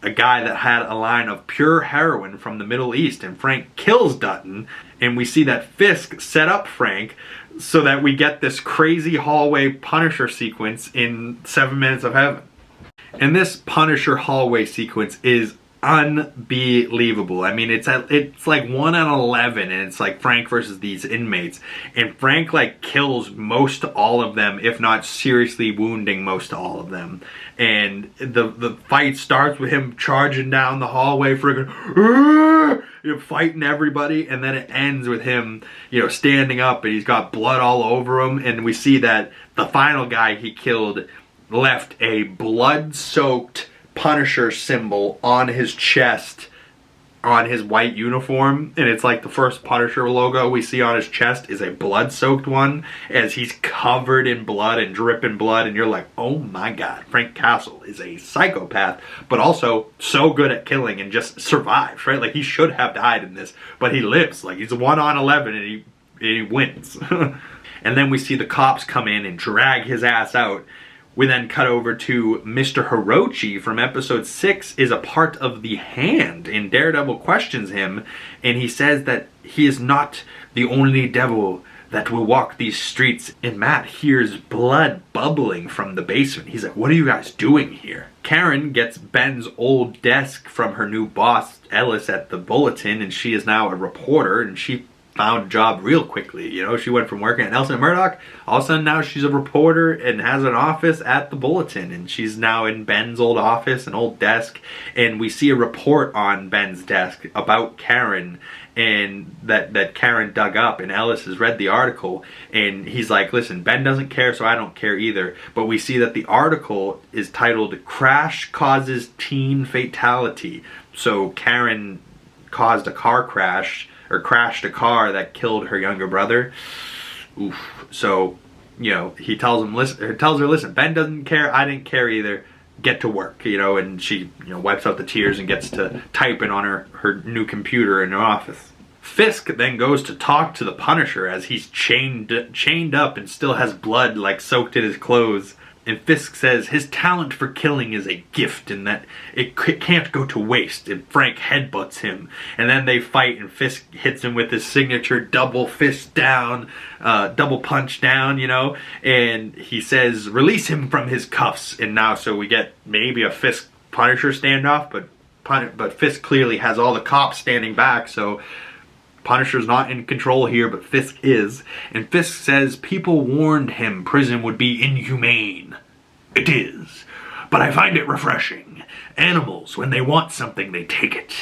a guy that had a line of pure heroin from the Middle East, and Frank kills Dutton, and we see that Fisk set up Frank so that we get this crazy hallway Punisher sequence in 7 Minutes of Heaven. And this Punisher hallway sequence is unbelievable. I mean, it's like 1 out of 11, and it's like Frank versus these inmates, and Frank like kills most all of them, if not seriously wounding most all of them. And the fight starts with him charging down the hallway, friggin' fighting everybody, and then it ends with him, standing up, and he's got blood all over him, and we see that the final guy he killed left a blood-soaked Punisher symbol on his chest on his white uniform, and it's like the first Punisher logo we see on his chest is a blood-soaked one, as he's covered in blood and dripping blood, and you're like, oh my god, Frank Castle is a psychopath, but also so good at killing and just survives, right? Like, he should have died in this, but he lives. Like, he's 1 on 11 and he wins. And then we see the cops come in and drag his ass out. We then cut over to Mr. Hirochi from episode 6 is a part of the Hand, and Daredevil questions him, and he says that he is not the only devil that will walk these streets. And Matt hears blood bubbling from the basement. He's like, what are you guys doing here? Karen gets Ben's old desk from her new boss, Ellis, at the Bulletin, and she is now a reporter, and she found a job real quickly. She went from working at Nelson and MURDOCK, all of a sudden now she's a reporter and has an office at the Bulletin, and she's now in Ben's old office, an old desk, and we see a report on Ben's desk about Karen, and that Karen dug up, and Ellis has read the article, and he's like, listen, Ben doesn't care, so I don't care either. But we see that the article is titled Crash Causes Teen Fatality. So Karen caused a car crash, or crashed a car that killed her younger brother. Oof. So, he tells her, listen, Ben doesn't care, I didn't care either. Get to work, and she, wipes out the tears and gets to typing on her new computer in her office. Fisk then goes to talk to the Punisher as he's chained up and still has blood like soaked in his clothes. And Fisk says his talent for killing is a gift and that it can't go to waste. And Frank headbutts him. And then they fight and Fisk hits him with his signature double fist down, double punch down, And he says, release him from his cuffs. And now so we get maybe a Fisk Punisher standoff, but Fisk clearly has all the cops standing back, so Punisher's not in control here, but Fisk is. And Fisk says people warned him prison would be inhumane. It is. But I find it refreshing. Animals, when they want something, they take it.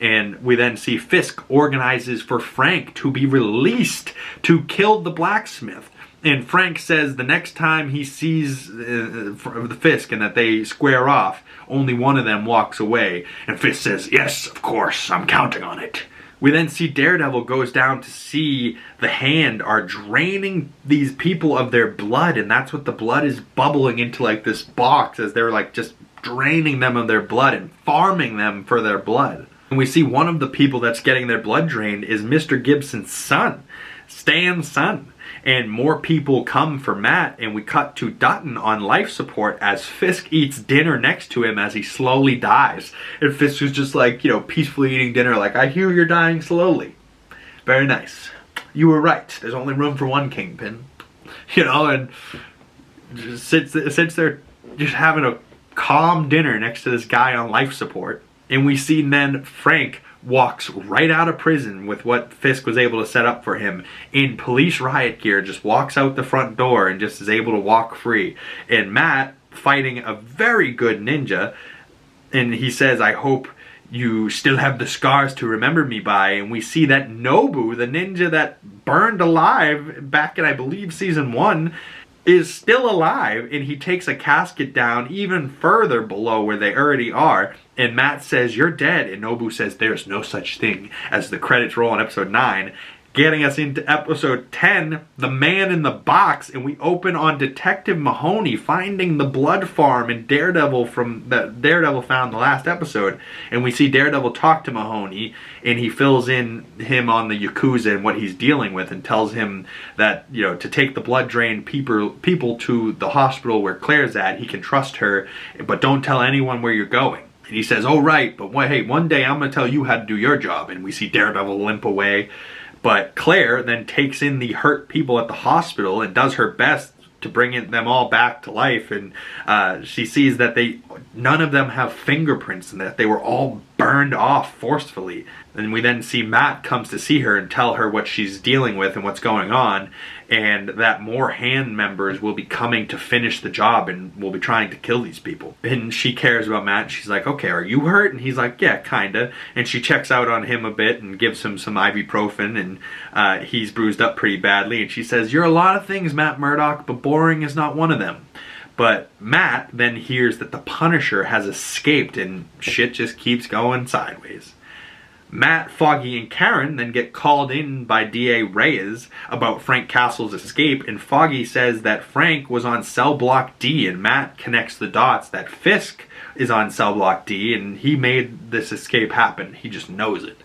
And we then see Fisk organizes for Frank to be released to kill the blacksmith. And Frank says the next time he sees the Fisk and that they square off, only one of them walks away. And Fisk says, yes, of course, I'm counting on it. We then see Daredevil goes down to see the Hand are draining these people of their blood, and that's what the blood is bubbling into, like this box, as they're like just draining them of their blood and farming them for their blood. And we see one of the people that's getting their blood drained is Mr. Gibson's son, Stan's son. And more people come for Matt, and we cut to Dutton on life support as Fisk eats dinner next to him as he slowly dies. And Fisk is just like, peacefully eating dinner like, I hear you're dying slowly. Very nice. You were right. There's only room for one kingpin. You know, and since they're just having a calm dinner next to this guy on life support, and we see then Frank walks right out of prison with what Fisk was able to set up for him in police riot gear, just walks out the front door and just is able to walk free. And Matt, fighting a very good ninja, and he says, I hope you still have the scars to remember me by. And we see that Nobu, the ninja that burned alive back in, I believe, season 1, is still alive, and he takes a casket down even further below where they already are, and Matt says, you're dead, and Nobu says, there's no such thing, as the credits roll on episode 9, getting us into episode 10, The Man in the Box, and we open on Detective Mahoney finding the blood farm in Daredevil that Daredevil found in the last episode, and we see Daredevil talk to Mahoney, and he fills in him on the Yakuza and what he's dealing with, and tells him that, you know, to take the blood drained people to the hospital where Claire's at, he can trust her, but don't tell anyone where you're going. And he says, oh right, but hey, one day I'm going to tell you how to do your job, and we see Daredevil limp away. But Claire then takes in the hurt people at the hospital and does her best to bring them all back to life. And she sees that none of them have fingerprints and that they were all burned off forcefully. And we then see Matt comes to see her and tell her what she's dealing with and what's going on. And that more hand members will be coming to finish the job and will be trying to kill these people. And she cares about Matt. And she's like, okay, are you hurt? And he's like, yeah, kinda. And she checks out on him a bit and gives him some ibuprofen. And he's bruised up pretty badly. And she says, you're a lot of things, Matt Murdock, but boring is not one of them. But Matt then hears that the Punisher has escaped and shit just keeps going sideways. Matt, Foggy, and Karen then get called in by DA Reyes about Frank Castle's escape, and Foggy says that Frank was on cell block D, and Matt connects the dots that Fisk is on cell block D, and he made this escape happen. He just knows it.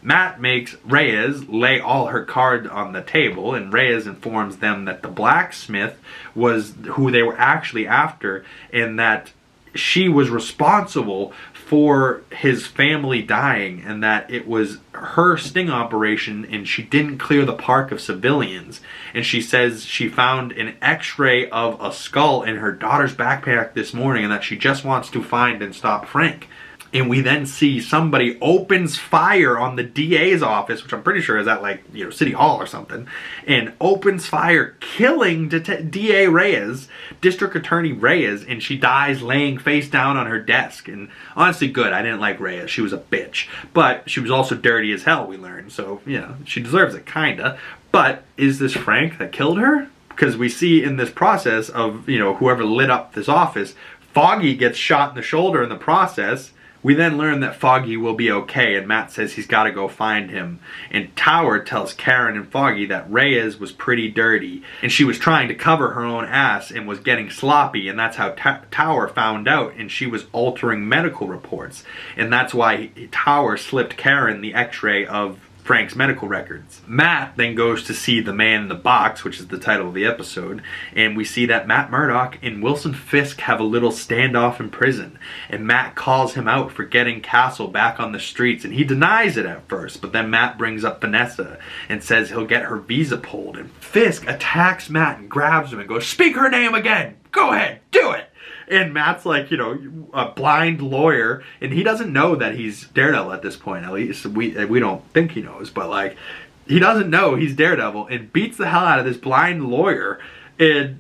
Matt makes Reyes lay all her cards on the table, and Reyes informs them that the blacksmith was who they were actually after, and that she was responsible for his family dying, and that it was her sting operation and she didn't clear the park of civilians. And she says she found an x-ray of a skull in her daughter's backpack this morning and that she just wants to find and stop Frank. And we then see somebody opens fire on the DA's office, which I'm pretty sure is at, like, you know, City Hall or something, and opens fire, killing DA Reyes, District Attorney Reyes, and she dies laying face down on her desk. And honestly, good. I didn't like Reyes. She was a bitch. But she was also dirty as hell, we learned. So, you know, she deserves it, kinda. But is this Frank that killed her? Because we see in this process of, you know, whoever lit up this office, Foggy gets shot in the shoulder in the process. We then learn that Foggy will be okay, and Matt says he's got to go find him. And Tower tells Karen and Foggy that Reyes was pretty dirty, and she was trying to cover her own ass and was getting sloppy, and that's how Tower found out, and she was altering medical reports. And that's why Tower slipped Karen the x-ray of Frank's medical records. Matt then goes to see The Man in the Box, which is the title of the episode, and we see that Matt Murdock and Wilson Fisk have a little standoff in prison, and Matt calls him out for getting Castle back on the streets, and he denies it at first, but then Matt brings up Vanessa and says he'll get her visa pulled, and Fisk attacks Matt and grabs him and goes, "Speak her name again! Go ahead, do it!" And Matt's like, you know, a blind lawyer, and he doesn't know that he's Daredevil at this point. At least we don't think he knows, but like, he doesn't know he's Daredevil, and beats the hell out of this blind lawyer. And,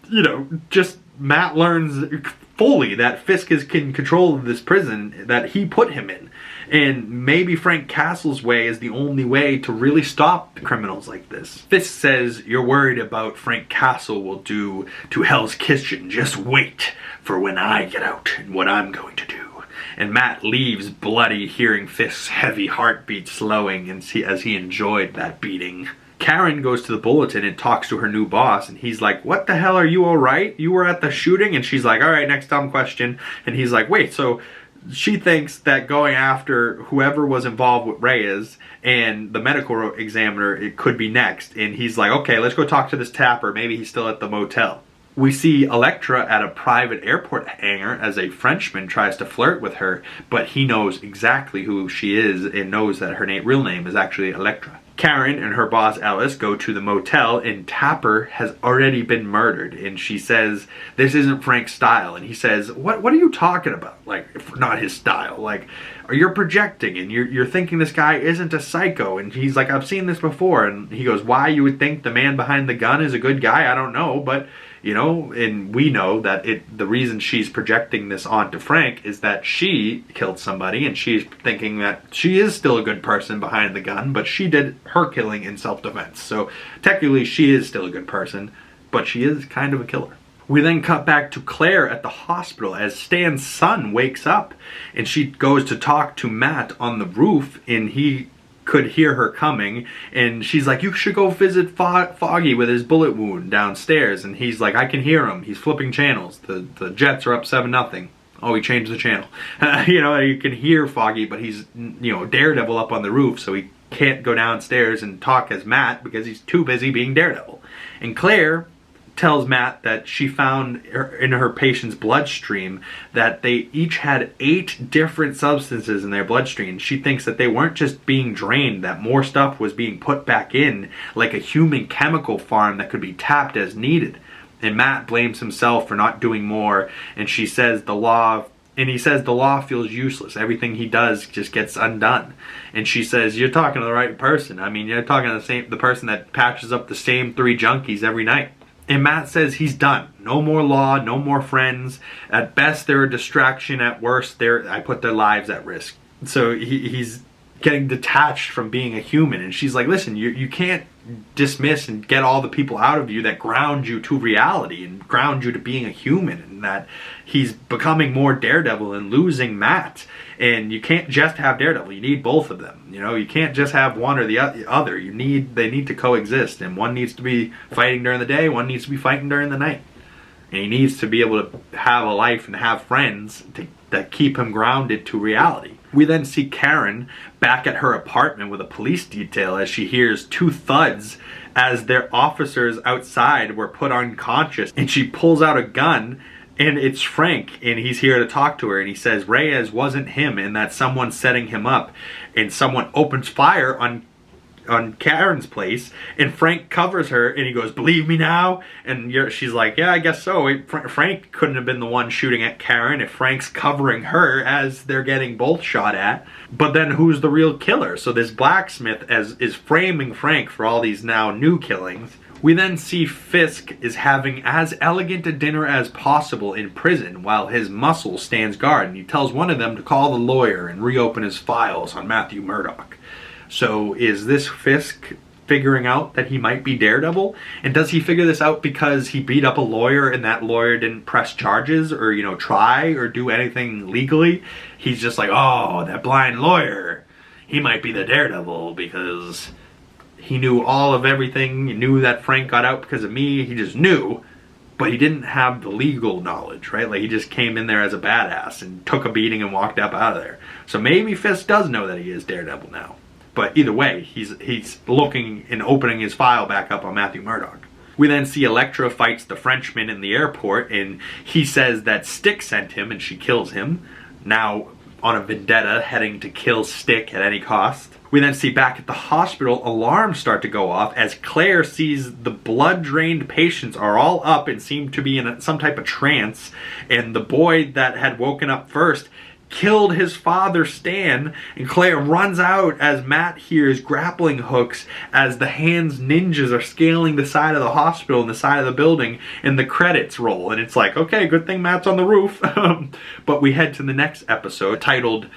you know, just Matt learns fully that Fisk is in control of this prison that he put him in. And maybe Frank Castle's way is the only way to really stop criminals like this. Fisk says, "You're worried about Frank Castle will do to Hell's Kitchen. Just wait for when I get out and what I'm going to do." And Matt leaves bloody, hearing Fisk's heavy heartbeat slowing as he enjoyed that beating. Karen goes to the bulletin and talks to her new boss, and he's like, "What the hell, are you alright? You were at the shooting?" And she's like, "Alright, next dumb question." And he's like, "Wait, so..." She thinks that going after whoever was involved with Reyes and the medical examiner, it could be next. And he's like, "Okay, let's go talk to this tapper. Maybe he's still at the motel." We see Elektra at a private airport hangar as a Frenchman tries to flirt with her, but he knows exactly who she is and knows that her real name is actually Elektra. Karen and her boss Ellis go to the motel, and Tapper has already been murdered, and she says, this isn't Frank's style. And he says, what are you talking about? Like, not his style. Like, you're projecting, and you're thinking this guy isn't a psycho. And he's like, I've seen this before. And he goes, why you would think the man behind the gun is a good guy, I don't know, but you know, and we know that the reason she's projecting this onto Frank is that she killed somebody, and she's thinking that she is still a good person behind the gun, but she did her killing in self-defense. So technically she is still a good person, but she is kind of a killer. We then cut back to Claire at the hospital as Stan's son wakes up, and she goes to talk to Matt on the roof, and he could hear her coming, and she's like, you should go visit Foggy with his bullet wound downstairs. And he's like, I can hear him, he's flipping channels, the Jets are up 7-0. Oh, he changed the channel. You know, you can hear Foggy, but he's, you know, Daredevil up on the roof, so he can't go downstairs and talk as Matt because he's too busy being Daredevil. And Claire tells Matt that she found in her patient's bloodstream that they each had 8 different substances in their bloodstream. She thinks that they weren't just being drained, that more stuff was being put back in, like a human chemical farm that could be tapped as needed. And Matt blames himself for not doing more, and she says he says the law feels useless. Everything he does just gets undone. And she says, you're talking to the right person. I mean, you're talking to the person that patches up the same 3 junkies every night. And Matt says he's done. No more law, no more friends. At best, they're a distraction. At worst, I put their lives at risk. So he's getting detached from being a human. And she's like, listen, you can't dismiss and get all the people out of you that ground you to reality and ground you to being a human. And that he's becoming more Daredevil and losing Matt. And you can't just have Daredevil. You need both of them. You know, you can't just have one or the other. They need to coexist. And one needs to be fighting during the day, one needs to be fighting during the night. And he needs to be able to have a life and have friends that keep him grounded to reality. We then see Karen back at her apartment with a police detail as she hears 2 thuds as their officers outside were put unconscious. And she pulls out a gun, and it's Frank, and he's here to talk to her. And he says Reyes wasn't him, and that someone's setting him up. And someone opens fire on Karen's place, and Frank covers her, and he goes, believe me now? And she's like, yeah, I guess so. Frank couldn't have been the one shooting at Karen if Frank's covering her as they're getting both shot at. But then who's the real killer? So this blacksmith is framing Frank for all these now new killings. We then see Fisk is having as elegant a dinner as possible in prison while his muscle stands guard, and he tells one of them to call the lawyer and reopen his files on Matthew Murdock. So is this Fisk figuring out that he might be Daredevil? And does he figure this out because he beat up a lawyer and that lawyer didn't press charges or, you know, try or do anything legally? He's just like, oh, that blind lawyer, he might be the Daredevil because he knew all of everything. He knew that Frank got out because of me. He just knew, but he didn't have the legal knowledge, right? Like, he just came in there as a badass and took a beating and walked up out of there. So maybe Fisk does know that he is Daredevil now. But either way, he's looking and opening his file back up on Matthew Murdock. We then see Elektra fights the Frenchman in the airport, and he says that Stick sent him, and she kills him. Now on a vendetta, heading to kill Stick at any cost. We then see back at the hospital, alarms start to go off as Claire sees the blood-drained patients are all up and seem to be in some type of trance, and the boy that had woken up first killed his father Stan, and Claire runs out as Matt hears grappling hooks as the Hands ninjas are scaling the side of the hospital and the side of the building, and the credits roll, and it's like, okay, good thing Matt's on the roof. But we head to the next episode titled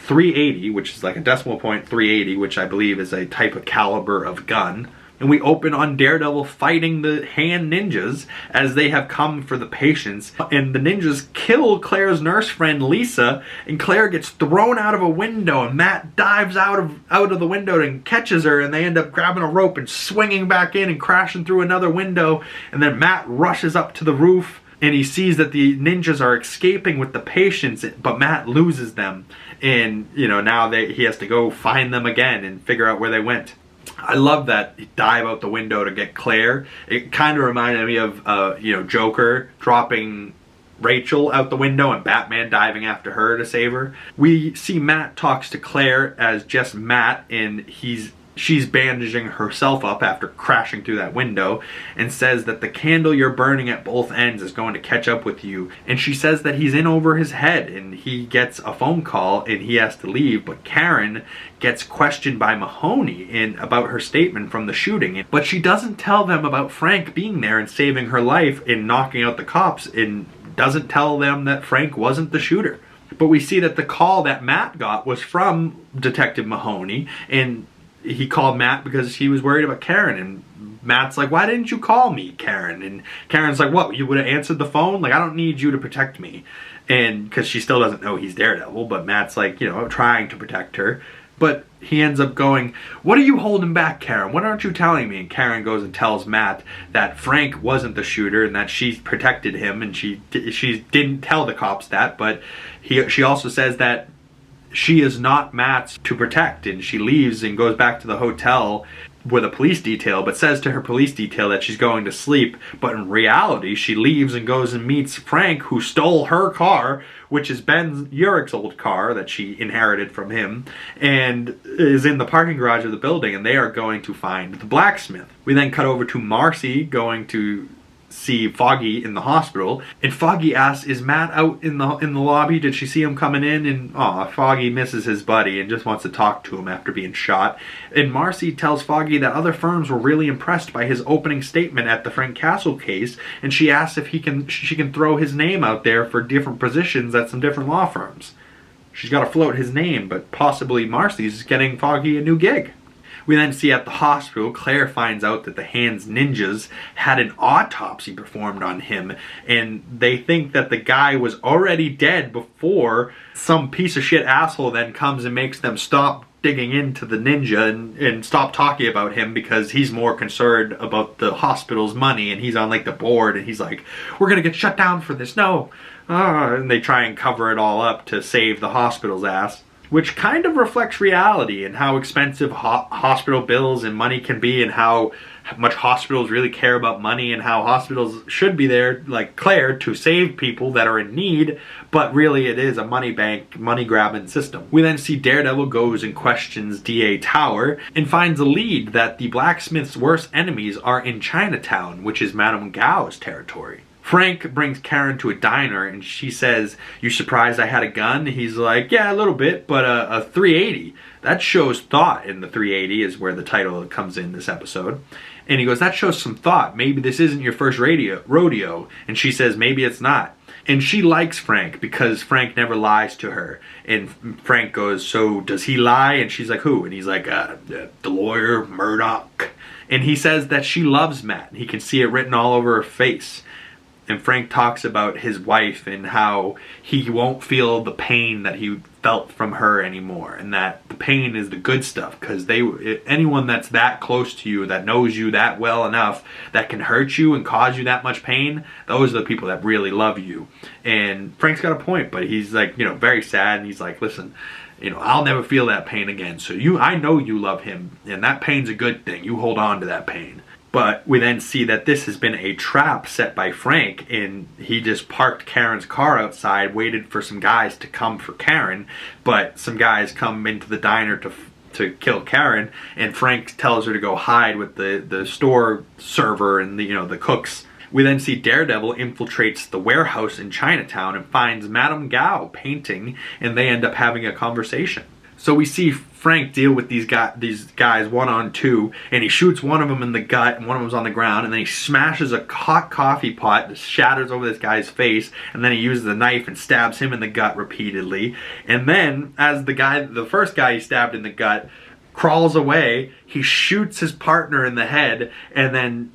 380, which is like a decimal point 380, which I believe is a type of caliber of gun. And we open on Daredevil fighting the Hand ninjas as they have come for the patients. And the ninjas kill Claire's nurse friend Lisa, and Claire gets thrown out of a window, and Matt dives out of the window and catches her, and they end up grabbing a rope and swinging back in and crashing through another window. And then Matt rushes up to the roof, and he sees that the ninjas are escaping with the patients, but Matt loses them. And, you know, now he has to go find them again and figure out where they went. I love that dive out the window to get Claire. It kind of reminded me of, you know, Joker dropping Rachel out the window and Batman diving after her to save her. We see Matt talks to Claire as just Matt, and he's she's bandaging herself up after crashing through that window, and says that the candle you're burning at both ends is going to catch up with you. And she says that he's in over his head, and he gets a phone call and he has to leave. But Karen gets questioned by Mahoney about her statement from the shooting, but she doesn't tell them about Frank being there and saving her life and knocking out the cops, and doesn't tell them that Frank wasn't the shooter. But we see that the call that Matt got was from Detective Mahoney, and he called Matt because he was worried about Karen, and Matt's like, why didn't you call me, Karen? And Karen's like, what, you would have answered the phone? Like, I don't need you to protect me. And because she still doesn't know he's Daredevil, but Matt's like, you know, trying to protect her. But he ends up going, what are you holding back, Karen? What aren't you telling me? And Karen goes and tells Matt that Frank wasn't the shooter and that she protected him, and she didn't tell the cops that, but she also says that she is not Matt's to protect, and she leaves and goes back to the hotel with a police detail, but says to her police detail that she's going to sleep. But in reality, she leaves and goes and meets Frank, who stole her car, which is Ben Urich's old car that she inherited from him, and is in the parking garage of the building, and they are going to find the blacksmith. We then cut over to Marcy going to see Foggy in the hospital, and Foggy asks, is Matt out in the lobby? Did she see him coming in? And Foggy misses his buddy and just wants to talk to him after being shot. And Marcy tells Foggy that other firms were really impressed by his opening statement at the Frank Castle case, and she asks if she can throw his name out there for different positions at some different law firms. She's got to float his name, but possibly Marcy's getting Foggy a new gig. We then see at the hospital, Claire finds out that the Hands Ninjas had an autopsy performed on him, and they think that the guy was already dead before some piece of shit asshole then comes and makes them stop digging into the ninja and stop talking about him, because he's more concerned about the hospital's money, and he's on like the board, and he's like, we're gonna get shut down for this, no. And they try and cover it all up to save the hospital's ass, which kind of reflects reality and how expensive hospital bills and money can be, and how much hospitals really care about money, and how hospitals should be there, like Claire, to save people that are in need, but really it is a money bank, money grabbing system. We then see Daredevil goes and questions DA Tower and finds a lead that the blacksmith's worst enemies are in Chinatown, which is Madame Gao's territory. Frank brings Karen to a diner, and she says, you surprised I had a gun? He's like, yeah, a little bit, but a 380. That shows thought, and the 380 is where the title comes in this episode. And he goes, that shows some thought. Maybe this isn't your first rodeo. And she says, maybe it's not. And she likes Frank because Frank never lies to her. And Frank goes, so does he lie? And she's like, who? And he's like, the lawyer, MURDOCK. And he says that she loves Matt. He can see it written all over her face. And Frank talks about his wife and how he won't feel the pain that he felt from her anymore, and that the pain is the good stuff, because anyone that's that close to you, that knows you that well enough, that can hurt you and cause you that much pain, those are the people that really love you. And Frank's got a point, but he's like, very sad, and he's like, listen, I'll never feel that pain again, so I know you love him, and that pain's a good thing. You hold on to that pain. But we then see that this has been a trap set by Frank, and he just parked Karen's car outside, waited for some guys to come for Karen, but some guys come into the diner to kill Karen, and Frank tells her to go hide with the store server and the cooks. We then see Daredevil infiltrates the warehouse in Chinatown and finds Madame Gao painting, and they end up having a conversation. So we see Frank deal with these guys one-on-two, and he shoots one of them in the gut, and one of them's on the ground, and then he smashes a hot coffee pot that shatters over this guy's face, and then he uses a knife and stabs him in the gut repeatedly. And then, as the first guy he stabbed in the gut crawls away, he shoots his partner in the head, and then,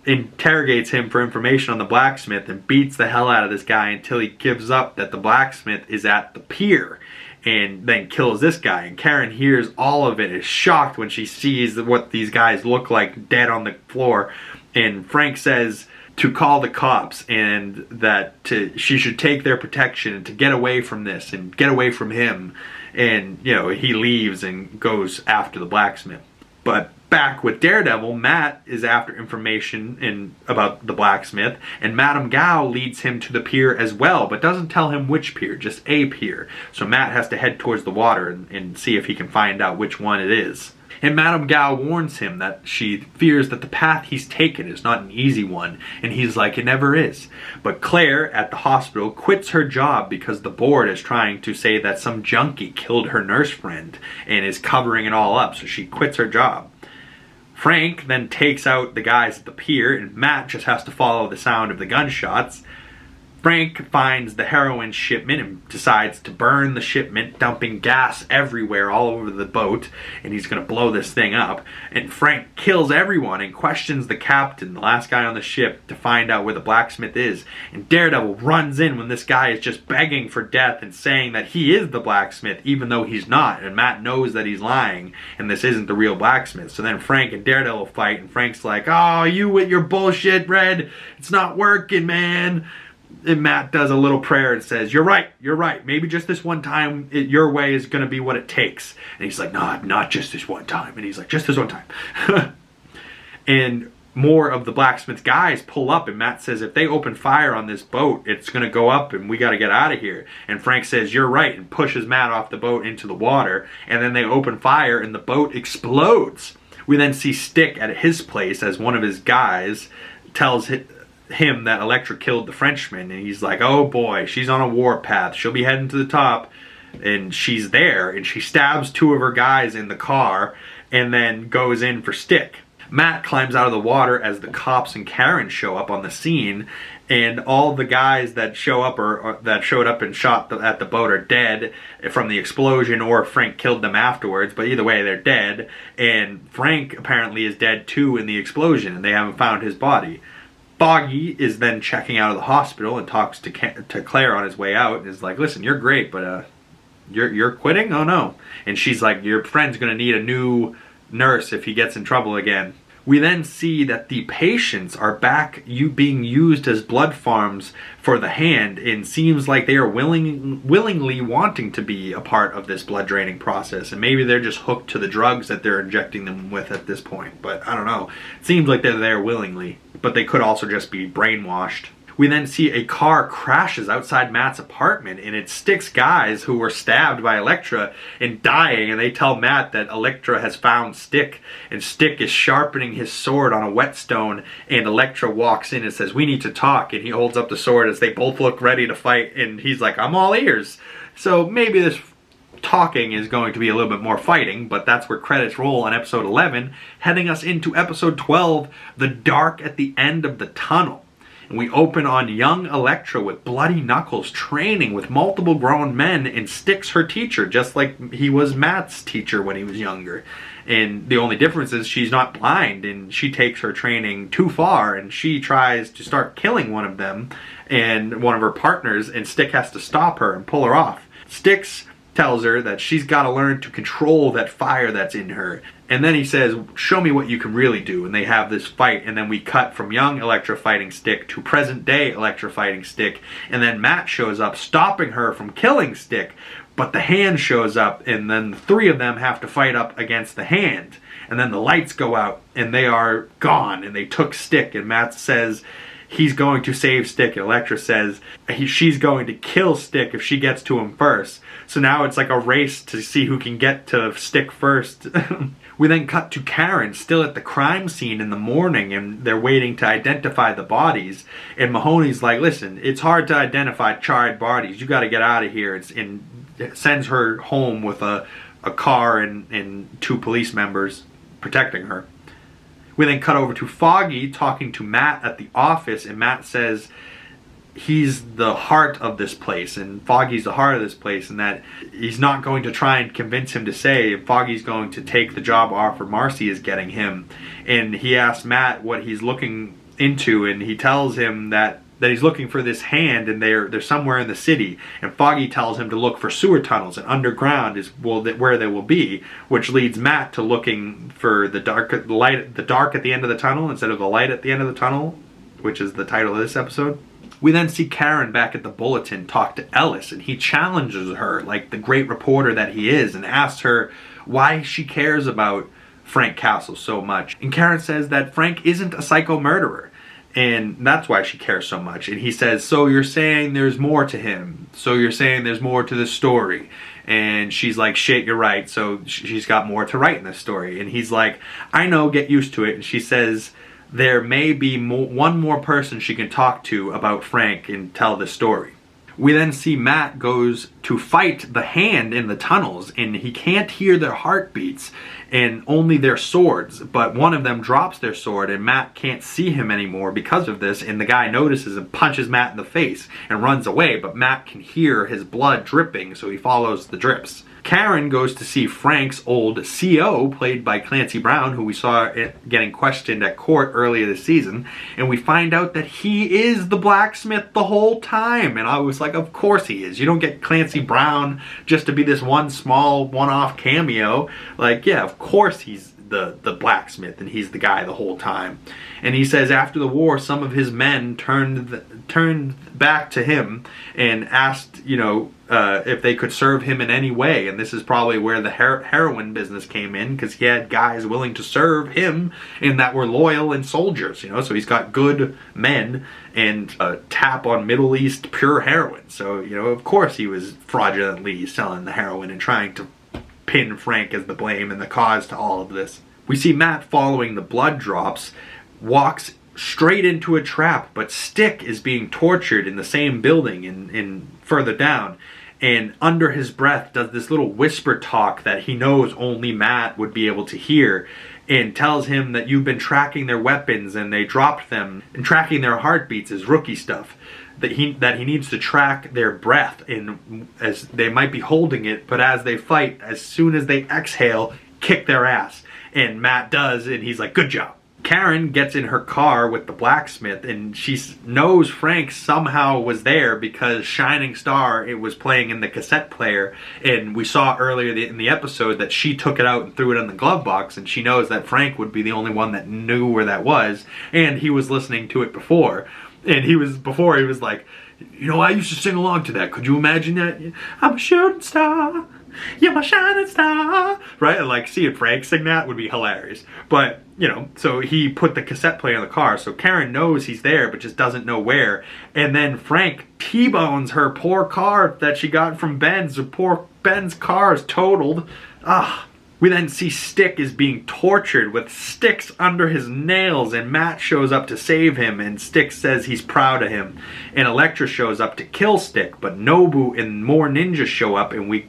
interrogates him for information on the blacksmith, and beats the hell out of this guy until he gives up that the blacksmith is at the pier, and then kills this guy. And Karen hears all of it, is shocked when she sees what these guys look like dead on the floor. And Frank says to call the cops, and that she should take their protection and to get away from this and get away from him. And he leaves and goes after the blacksmith. But back with Daredevil, Matt is after information about the blacksmith, and Madame Gao leads him to the pier as well, but doesn't tell him which pier, just a pier. So Matt has to head towards the water and see if he can find out which one it is. And Madame Gao warns him that she fears that the path he's taken is not an easy one, and he's like, it never is. But Claire, at the hospital, quits her job because the board is trying to say that some junkie killed her nurse friend and is covering it all up, so she quits her job. Frank then takes out the guys at the pier, and Matt just has to follow the sound of the gunshots. Frank finds the heroin shipment and decides to burn the shipment, dumping gas everywhere all over the boat, and he's going to blow this thing up. And Frank kills everyone and questions the captain, the last guy on the ship, to find out where the blacksmith is. And Daredevil runs in when this guy is just begging for death and saying that he is the blacksmith, even though he's not. And Matt knows that he's lying, and this isn't the real blacksmith. So then Frank and Daredevil fight, and Frank's like, oh, you with your bullshit, Red. It's not working, man. And Matt does a little prayer and says, you're right, maybe just this one time your way is going to be what it takes. And he's like, no, not just this one time. And he's like, just this one time. And more of the blacksmith's guys pull up, and Matt says, if they open fire on this boat, it's going to go up and we got to get out of here. And Frank says, you're right, and pushes Matt off the boat into the water. And then they open fire and the boat explodes. We then see Stick at his place as one of his guys tells him that Elektra killed the Frenchman, and he's like, oh boy, she's on a warpath, she'll be heading to the top. And she's there, and she stabs two of her guys in the car and then goes in for Stick. Matt climbs out of the water as the cops and Karen show up on the scene, and all the guys that show up or that showed up and shot at the boat are dead from the explosion, or Frank killed them afterwards, but either way they're dead. And Frank apparently is dead too in the explosion, and they haven't found his body. Foggy is then checking out of the hospital and talks to Claire on his way out, and is like, listen, you're great, but you're quitting? Oh no. And she's like, your friend's gonna need a new nurse if he gets in trouble again. We then see that the patients are back being used as blood farms for the hand, and seems like they are willingly wanting to be a part of this blood draining process. And maybe they're just hooked to the drugs that they're injecting them with at this point. But I don't know. It seems like they're there willingly, but they could also just be brainwashed. We then see a car crashes outside Matt's apartment, and it Stick's guys who were stabbed by Elektra and dying, and they tell Matt that Elektra has found Stick, and Stick is sharpening his sword on a whetstone, and Elektra walks in and says, we need to talk, and he holds up the sword as they both look ready to fight, and he's like, I'm all ears. So maybe this talking is going to be a little bit more fighting, but that's where credits roll on episode 11, heading us into episode 12, The Dark at the End of the Tunnel. And we open on young Elektra with bloody knuckles training with multiple grown men, and Stick's her teacher, just like he was Matt's teacher when he was younger. And the only difference is she's not blind, and she takes her training too far, and she tries to start killing one of them and one of her partners, and Stick has to stop her and pull her off. Stick's tells her that she's got to learn to control that fire that's in her. And then he says, show me what you can really do. And they have this fight, and then we cut from young Elektra fighting Stick to present day Elektra fighting Stick. And then Matt shows up stopping her from killing Stick, but the hand shows up, and then the three of them have to fight up against the hand. And then the lights go out and they are gone, and they took Stick, and Matt says he's going to save Stick, and Elektra says she's going to kill Stick if she gets to him first. So now it's like a race to see who can get to Stick first. We then cut to Karen still at the crime scene in the morning, and they're waiting to identify the bodies. And Mahoney's like, listen, it's hard to identify charred bodies. You got to get out of here. And sends her home with a car and two police members protecting her. We then cut over to Foggy talking to Matt at the office, and Matt says he's the heart of this place, and Foggy's the heart of this place, and that he's not going to try and convince him to say Foggy's going to take the job offer Marcy is getting him. And he asks Matt what he's looking into, and he tells him that he's looking for this hand, and they're somewhere in the city. And Foggy tells him to look for sewer tunnels, and underground is where they will be, which leads Matt to looking for the dark at the end of the tunnel instead of the light at the end of the tunnel, which is the title of this episode. We then see Karen back at the Bulletin talk to Ellis, and he challenges her like the great reporter that he is, and asks her why she cares about Frank Castle so much. And Karen says that Frank isn't a psycho murderer, And that's why she cares so much. And he says, so you're saying there's more to him. So you're saying there's more to the story. And she's like, shit, you're right. So she's got more to write in this story. And he's like, I know, get used to it. And she says, there may be one more person she can talk to about Frank and tell the story. We then see Matt goes to fight the hand in the tunnels, and he can't hear their heartbeats and only their swords, but one of them drops their sword and Matt can't see him anymore because of this, and the guy notices and punches Matt in the face and runs away, but Matt can hear his blood dripping, so he follows the drips. Karen goes to see Frank's old CO, played by Clancy Brown, who we saw getting questioned at court earlier this season, and we find out that he is the blacksmith the whole time. And I was like, of course he is. You don't get Clancy Brown just to be this one small one-off cameo. Like, yeah, of course he's the blacksmith, and he's the guy the whole time. And he says after the war, some of his men turned back to him and asked, if they could serve him in any way. And this is probably where the heroin business came in, because he had guys willing to serve him and that were loyal and soldiers, so he's got good men and a tap on Middle East pure heroin. So, of course he was fraudulently selling the heroin and trying to pin Frank as the blame and the cause to all of this. We see Matt following the blood drops, walks straight into a trap, but Stick is being tortured in the same building in further down, and under his breath does this little whisper talk that he knows only Matt would be able to hear, and tells him that you've been tracking their weapons and they dropped them, and tracking their heartbeats is rookie stuff. That he needs to track their breath, and as they might be holding it, but as they fight, as soon as they exhale, kick their ass. And Matt does, and he's like, good job. Karen gets in her car with the blacksmith, and she knows Frank somehow was there because Shining Star, it was playing in the cassette player, and we saw earlier in the episode that she took it out and threw it in the glove box, and she knows that Frank would be the only one that knew where that was, and he was listening to it before. And he was like, I used to sing along to that. Could you imagine that? I'm a shooting star. You're my shining star. Right? And like seeing Frank sing that would be hilarious. But, so he put the cassette player in the car. So Karen knows he's there, but just doesn't know where. And then Frank T-bones her poor car that she got from Ben's. Her poor Ben's car is totaled. We then see Stick is being tortured with sticks under his nails, and Matt shows up to save him, and Stick says he's proud of him. And Elektra shows up to kill Stick, but Nobu and more ninjas show up, and we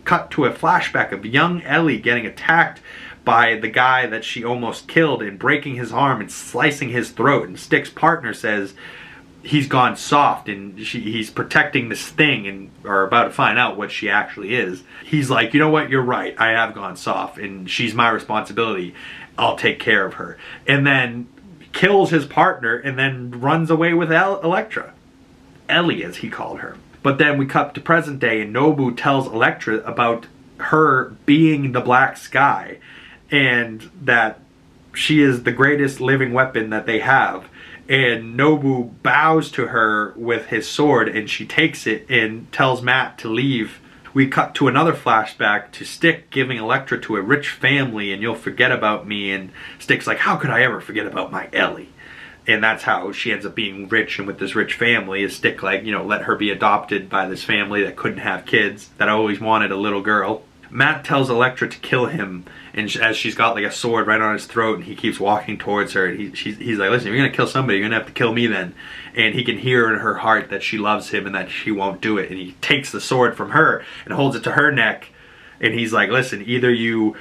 cut to a flashback of young Ellie getting attacked by the guy that she almost killed and breaking his arm and slicing his throat. And Stick's partner says he's gone soft, and he's protecting this thing and are about to find out what she actually is. He's like, you know what, you're right, I have gone soft, and she's my responsibility. I'll take care of her. And then kills his partner and then runs away with Elektra. Ellie, as he called her. But then we cut to present day, and Nobu tells Elektra about her being the Black Sky, and that she is the greatest living weapon that they have. And Nobu bows to her with his sword, and she takes it and tells Matt to leave. We cut to another flashback to Stick giving Elektra to a rich family, and you'll forget about me. And Stick's like, how could I ever forget about my Ellie? And that's how she ends up being rich and with this rich family. Is Stick like, let her be adopted by this family that couldn't have kids, that always wanted a little girl. Matt tells Elektra to kill him, and as she's got like a sword right on his throat, and he keeps walking towards her, and he's like, listen, if you're gonna kill somebody, you're gonna have to kill me then. And he can hear in her heart that she loves him and that she won't do it, and he takes the sword from her and holds it to her neck, and he's like, listen, either you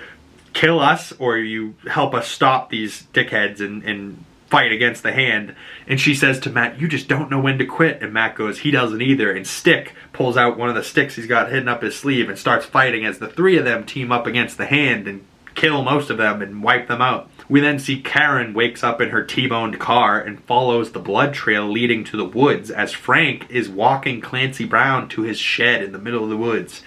kill us or you help us stop these dickheads and fight against the hand. And she says to Matt, you just don't know when to quit. And Matt goes, he doesn't either. And Stick pulls out one of the sticks he's got hidden up his sleeve and starts fighting as the three of them team up against the hand and kill most of them and wipe them out. We then see Karen wakes up in her T-boned car and follows the blood trail leading to the woods as Frank is walking Clancy Brown to his shed in the middle of the woods.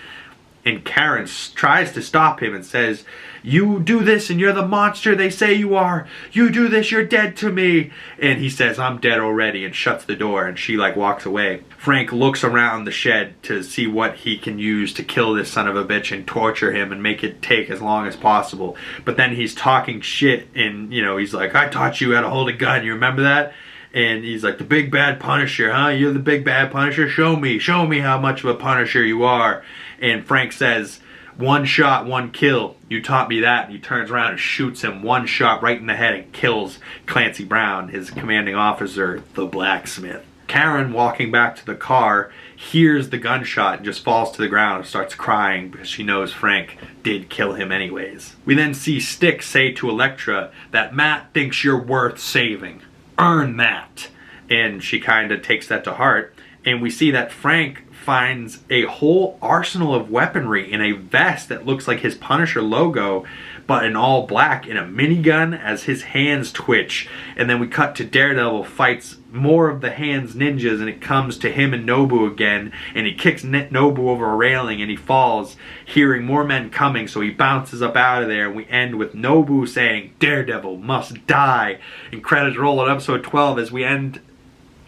And Karen tries to stop him and says, you do this and you're the monster they say you are. You do this, you're dead to me. And he says, I'm dead already, and shuts the door, and she walks away. Frank looks around the shed to see what he can use to kill this son of a bitch and torture him and make it take as long as possible. But then he's talking shit, and he's like, I taught you how to hold a gun, you remember that? And he's like, the big bad Punisher, huh? You're the big bad Punisher? Show me how much of a Punisher you are. And Frank says, 1 shot, 1 kill. You taught me that. And he turns around and shoots him 1 shot right in the head and kills Clancy Brown, his commanding officer, the blacksmith. Karen, walking back to the car, hears the gunshot and just falls to the ground and starts crying because she knows Frank did kill him anyways. We then see Stick say to Elektra that Matt thinks you're worth saving. Earn that. And she kind of takes that to heart. And we see that Frank finds a whole arsenal of weaponry in a vest that looks like his Punisher logo, but in all black, in a minigun as his hands twitch. And then we cut to Daredevil fights more of the Hands ninjas, and it comes to him and Nobu again, and he kicks Nobu over a railing and he falls, hearing more men coming, so he bounces up out of there. And we end with Nobu saying, Daredevil must die. And credits roll at episode 12 as we end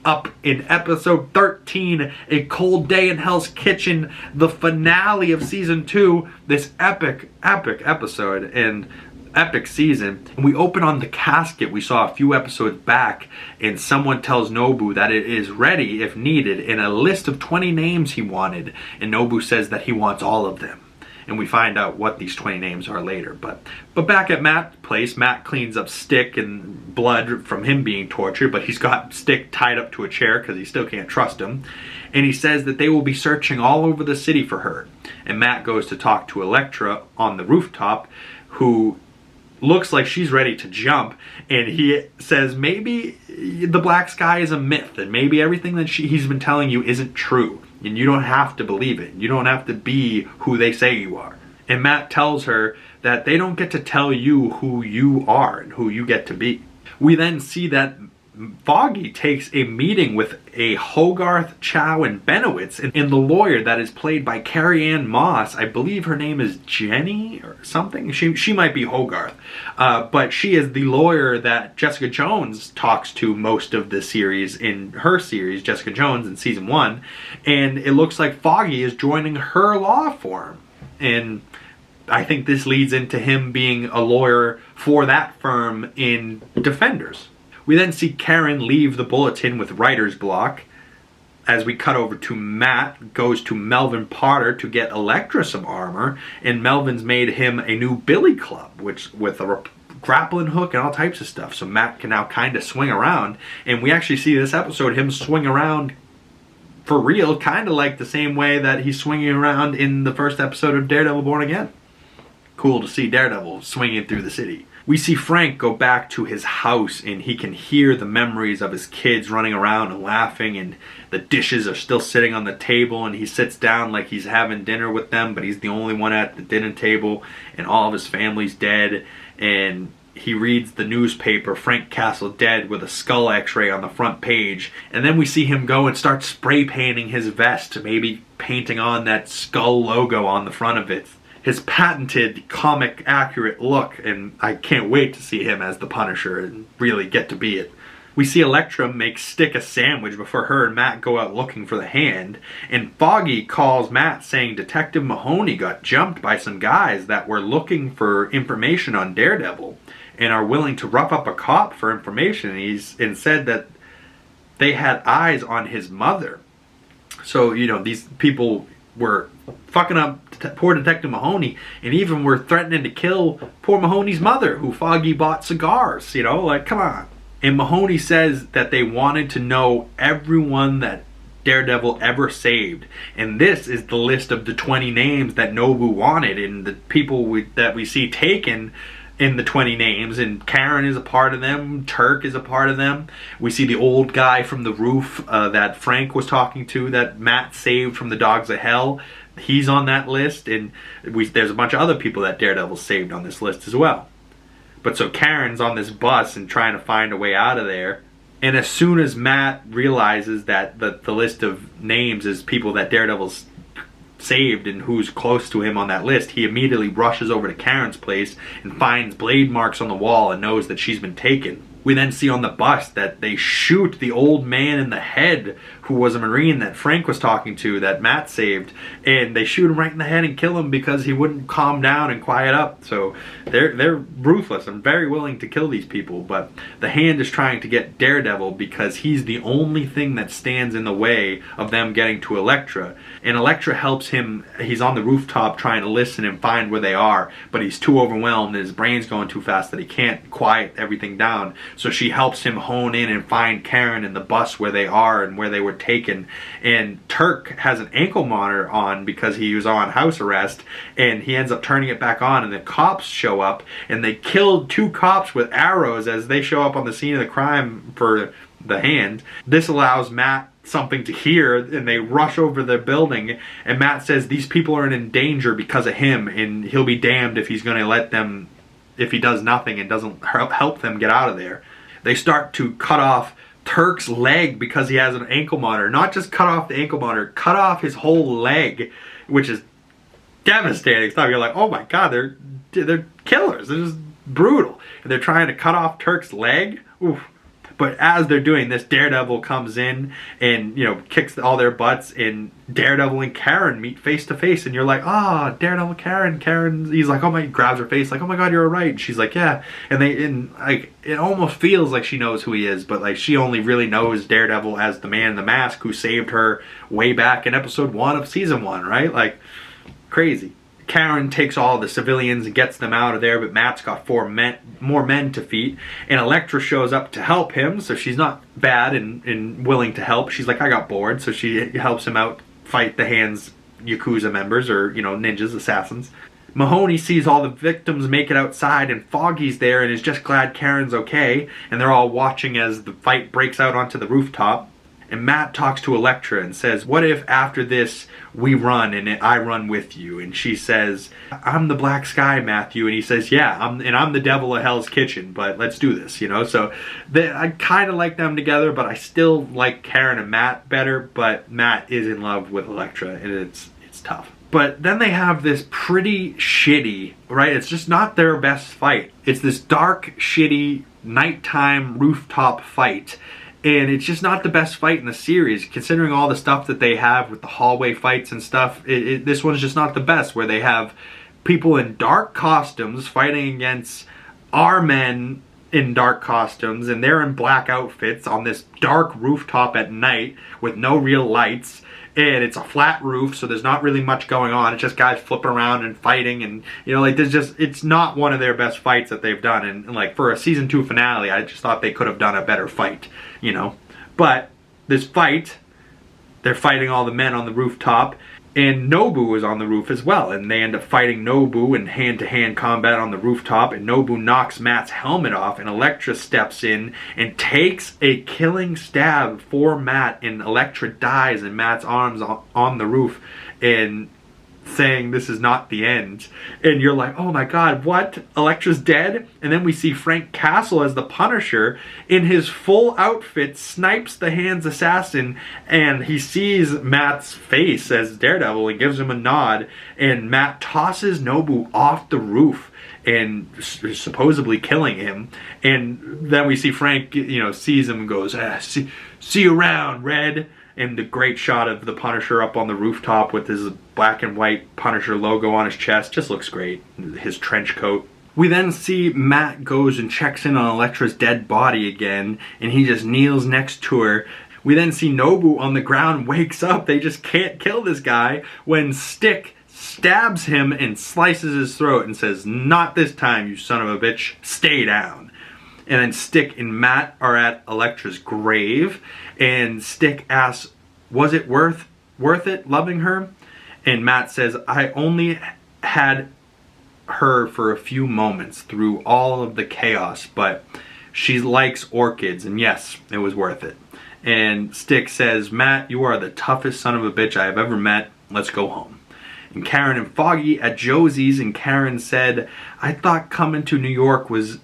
up in episode 13, A Cold Day in Hell's Kitchen, the finale of season 2, this epic episode and epic season. And we open on the casket we saw a few episodes back, and someone tells Nobu that it is ready if needed in a list of 20 names he wanted, and Nobu says that he wants all of them. And we find out what these 20 names are later. But back at Matt's place, Matt cleans up Stick and blood from him being tortured, but he's got Stick tied up to a chair because he still can't trust him. And he says that they will be searching all over the city for her. And Matt goes to talk to Elektra on the rooftop, who looks like she's ready to jump, and he says maybe the black sky is a myth, and maybe everything that he's been telling you isn't true, and you don't have to believe it. You don't have to be who they say you are. And Matt tells her that they don't get to tell you who you are and who you get to be. We then see that Foggy takes a meeting with a Hogarth, Chow, and Benowitz, and the lawyer that is played by Carrie Ann Moss. I believe her name is Jenny or something. She might be Hogarth, but she is the lawyer that Jessica Jones talks to most of the series in her series, Jessica Jones, in season 1. And it looks like Foggy is joining her law firm, and I think this leads into him being a lawyer for that firm in Defenders. We then see Karen leave the bulletin with writer's block as we cut over to Matt goes to Melvin Potter to get Elektra some armor, and Melvin's made him a new billy club with a grappling hook and all types of stuff, so Matt can now kind of swing around. And we actually see this episode him swing around for real, kind of like the same way that he's swinging around in the first episode of Daredevil Born Again. Cool to see Daredevil swinging through the city. We see Frank go back to his house, and he can hear the memories of his kids running around and laughing, and the dishes are still sitting on the table, and he sits down like he's having dinner with them, but he's the only one at the dinner table, and all of his family's dead. And he reads the newspaper, Frank Castle dead, with a skull x-ray on the front page. And then we see him go and start spray painting his vest, maybe painting on that skull logo on the front of it. His patented comic accurate look, and I can't wait to see him as the Punisher and really get to be it. We see Elektra make Stick a sandwich before her and Matt go out looking for the hand, and Foggy calls Matt saying Detective Mahoney got jumped by some guys that were looking for information on Daredevil and are willing to rough up a cop for information, and said that they had eyes on his mother. So, you know, these people were fucking up poor Detective Mahoney, and even were threatening to kill poor Mahoney's mother, who Foggy bought cigars, you know, like, come on. And Mahoney says that they wanted to know everyone that Daredevil ever saved, and this is the list of the 20 names that Nobu wanted, and the people that we see taken in the 20 names, and Karen is a part of them, Turk is a part of them. We see the old guy from the roof that Frank was talking to, that Matt saved from the Dogs of Hell. He's on that list, and there's a bunch of other people that Daredevil saved on this list as well. But so Karen's on this bus and trying to find a way out of there, and as soon as Matt realizes that the list of names is people that Daredevil's saved and who's close to him on that list, he immediately rushes over to Karen's place and finds blade marks on the wall and knows that she's been taken. We then see on the bus that they shoot the old man in the head who was a Marine that Frank was talking to, that Matt saved, and they shoot him right in the head and kill him because he wouldn't calm down and quiet up. So they're ruthless and very willing to kill these people. But the Hand is trying to get Daredevil because he's the only thing that stands in the way of them getting to Elektra. And Elektra helps him. He's on the rooftop trying to listen and find where they are, but he's too overwhelmed and his brain's going too fast that he can't quiet everything down. So she helps him hone in and find Karen and the bus where they are and where they were taken. And Turk has an ankle monitor on because he was on house arrest, and he ends up turning it back on, and the cops show up and they killed 2 cops with arrows as they show up on the scene of the crime for the Hand. This allows Matt something to hear, and they rush over the building, and Matt says these people are in danger because of him, and he'll be damned if he's going to let them, if he does nothing and doesn't help them get out of there. They start to cut off Turk's leg because he has an ankle monitor. Not just cut off the ankle monitor, cut off his whole leg, which is devastating stuff. You're like, oh my god, they're killers. They're just brutal. And they're trying to cut off Turk's leg. Oof. But as they're doing this, Daredevil comes in and, you know, kicks all their butts, and Daredevil and Karen meet face to face, and you're like, ah, oh, Daredevil, Karen, he's like, oh my, grabs her face, like, oh my god, you're alright. And she's like, yeah. And like, it almost feels like she knows who he is, but like, she only really knows Daredevil as the man in the mask who saved her way back in episode 1 of season 1, right? Like, crazy. Karen takes all the civilians and gets them out of there, but Matt's got more men to defeat, and Elektra shows up to help him, so she's not bad and willing to help. She's like, I got bored, so she helps him out fight the Hand's Yakuza members, or, you know, ninjas, assassins. Mahoney sees all the victims make it outside, and Foggy's there and is just glad Karen's okay, and they're all watching as the fight breaks out onto the rooftop. And Matt talks to Elektra and says, what if after this we run and I run with you? And she says, I'm the Black Sky, Matthew. And he says, yeah, I'm the devil of Hell's Kitchen, but let's do this, you know? So I kind of like them together, but I still like Karen and Matt better. But Matt is in love with Elektra, and it's tough. But then they have this pretty shitty, right? It's just not their best fight. It's this dark, shitty, nighttime rooftop fight. And it's just not the best fight in the series, considering all the stuff that they have with the hallway fights and stuff. This one's just not the best, where they have people in dark costumes fighting against our men in dark costumes, and they're in black outfits on this dark rooftop at night with no real lights. And it's a flat roof, so there's not really much going on. It's just guys flipping around and fighting, and, you know, like, it's not one of their best fights that they've done. And like, for a season 2 finale, I just thought they could have done a better fight, you know. But this fight, they're fighting all the men on the rooftop, and Nobu is on the roof as well, and they end up fighting Nobu in hand-to-hand combat on the rooftop, and Nobu knocks Matt's helmet off, and Elektra steps in and takes a killing stab for Matt, and Elektra dies in Matt's arms on the roof, and saying this is not the end. And you're like, oh my god, what? Elektra's dead? And then we see Frank Castle as the Punisher in his full outfit, snipes the Hand's assassin, and he sees Matt's face as Daredevil and gives him a nod, and Matt tosses Nobu off the roof and supposedly killing him. And then we see Frank, you know, sees him and goes, see you around, Red. And the great shot of the Punisher up on the rooftop with his black and white Punisher logo on his chest just looks great. His trench coat. We then see Matt goes and checks in on Elektra's dead body again, and he just kneels next to her. We then see Nobu on the ground, wakes up. They just can't kill this guy when Stick stabs him and slices his throat and says, not this time, you son of a bitch, stay down. And then Stick and Matt are at Elektra's grave, and Stick asks, was it worth it loving her? And Matt says, I only had her for a few moments through all of the chaos, but she likes orchids, and yes, it was worth it. And Stick says, Matt, you are the toughest son of a bitch I have ever met. Let's go home. And Karen and Foggy at Josie's, and Karen said, I thought coming to New York was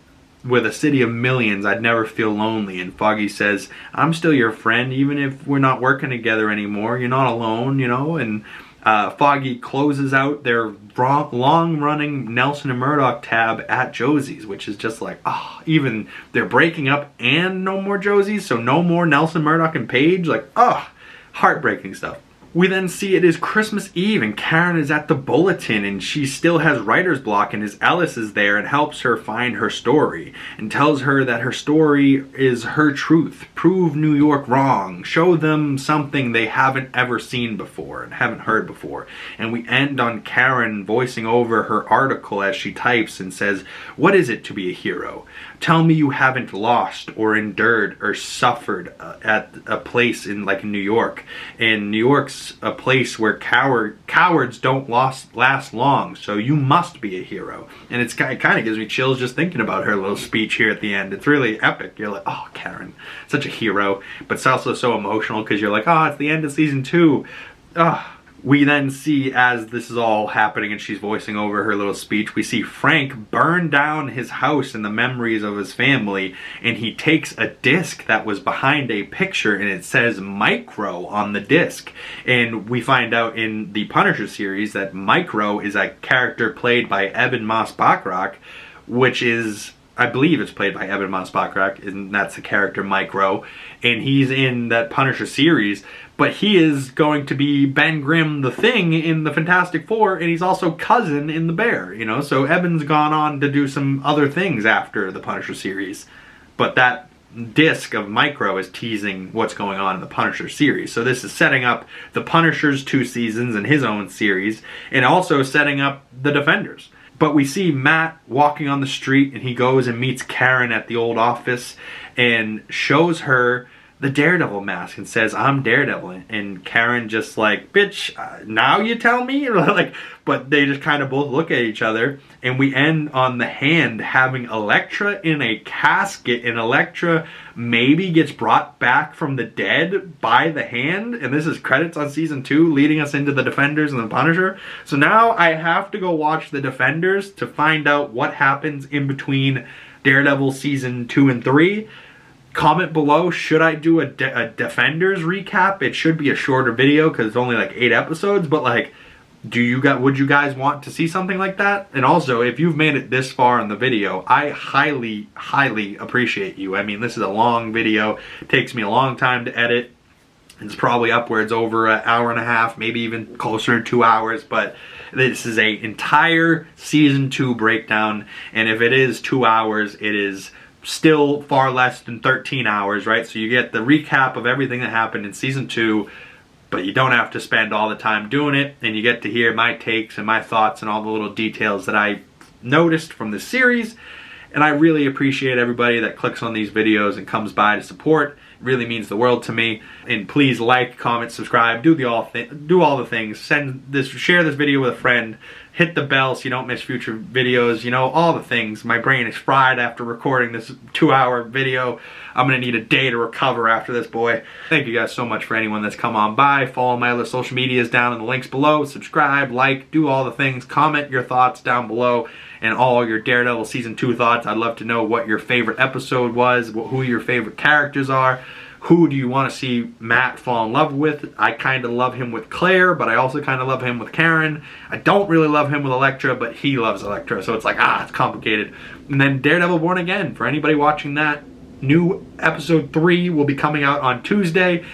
with a city of millions, I'd never feel lonely. And Foggy says, I'm still your friend, even if we're not working together anymore. You're not alone, you know. And Foggy closes out their long-running Nelson and Murdock tab at Josie's, which is just like, oh, even they're breaking up and no more Josie's, so no more Nelson, Murdock, and Paige. Like, oh, Heartbreaking stuff. We then see it is Christmas Eve and Karen is at the bulletin and she still has writer's block, and his Ellis is there and helps her find her story and tells her that her story is her truth. Prove New York wrong. Show them something they haven't ever seen before and haven't heard before. And we end on Karen voicing over her article as she types and says, "What is it to be a hero? Tell me you haven't lost or endured or suffered at a place in like New York. And New York's a place where cowards don't last long, so you must be a hero." And it kind of gives me chills just thinking about her little speech here at the end. It's really epic. You're like, oh, Karen, such a hero. But it's also so emotional because you're like, oh, it's the end of season 2. We then see, as this is all happening and she's voicing over her little speech, we see Frank burn down his house and the memories of his family, and he takes a disc that was behind a picture and it says Micro on the disc. And we find out in the Punisher series that Micro is a character played by Ebon Moss-Bachrach, which is, I believe it's played by Ebon Moss-Bachrach, and that's the character Micro, and he's in that Punisher series. But he is going to be Ben Grimm the Thing in the Fantastic Four, and he's also Cousin in the Bear, you know? So Ebon's gone on to do some other things after the Punisher series. But that disc of Micro is teasing what's going on in the Punisher series. So this is setting up the Punisher's 2 seasons and his own series, and also setting up the Defenders. But we see Matt walking on the street, and he goes and meets Karen at the old office and shows her the Daredevil mask and says, "I'm Daredevil." And Karen just like, "Bitch, now you tell me?" Like, but they just kind of both look at each other, and we end on the Hand having Elektra in a casket, and Elektra maybe gets brought back from the dead by the Hand, and this is credits on season 2 leading us into the Defenders and the Punisher. So now I have to go watch the Defenders to find out what happens in between Daredevil season 2 and 3. Comment below, should I do a Defenders recap? It should be a shorter video because it's only like 8 episodes, but like, would you guys want to see something like that? And also, if you've made it this far in the video, I highly, highly appreciate you. I mean, this is a long video. It takes me a long time to edit. It's probably upwards over an hour and a half, maybe even closer to 2 hours, but this is an entire season 2 breakdown, and if it is 2 hours, it is still far less than 13 hours, right? So you get the recap of everything that happened in season 2, but you don't have to spend all the time doing it, and you get to hear my takes and my thoughts and all the little details that I noticed from the series. And I really appreciate everybody that clicks on these videos and comes by to support. It really means the world to me. And please like, comment, subscribe, do all the things. Share this video with a friend. Hit the bell so you don't miss future videos. You know, all the things. My brain is fried after recording this 2-hour video. I'm going to need a day to recover after this, boy. Thank you guys so much for anyone that's come on by. Follow my other social medias down in the links below. Subscribe, like, do all the things. Comment your thoughts down below and all your Daredevil Season 2 thoughts. I'd love to know what your favorite episode was, who your favorite characters are. Who do you want to see Matt fall in love with? I kind of love him with Claire, but I also kind of love him with Karen. I don't really love him with Elektra, but he loves Elektra, so it's like, it's complicated. And then Daredevil Born Again, for anybody watching that, new episode 3 will be coming out on Tuesday.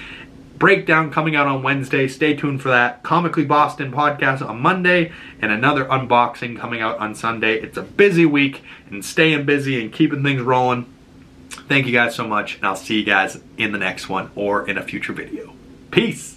Breakdown coming out on Wednesday. Stay tuned for that. Comically Boston podcast on Monday, and another unboxing coming out on Sunday. It's a busy week, and staying busy and keeping things rolling. Thank you guys so much, and I'll see you guys in the next one or in a future video. Peace!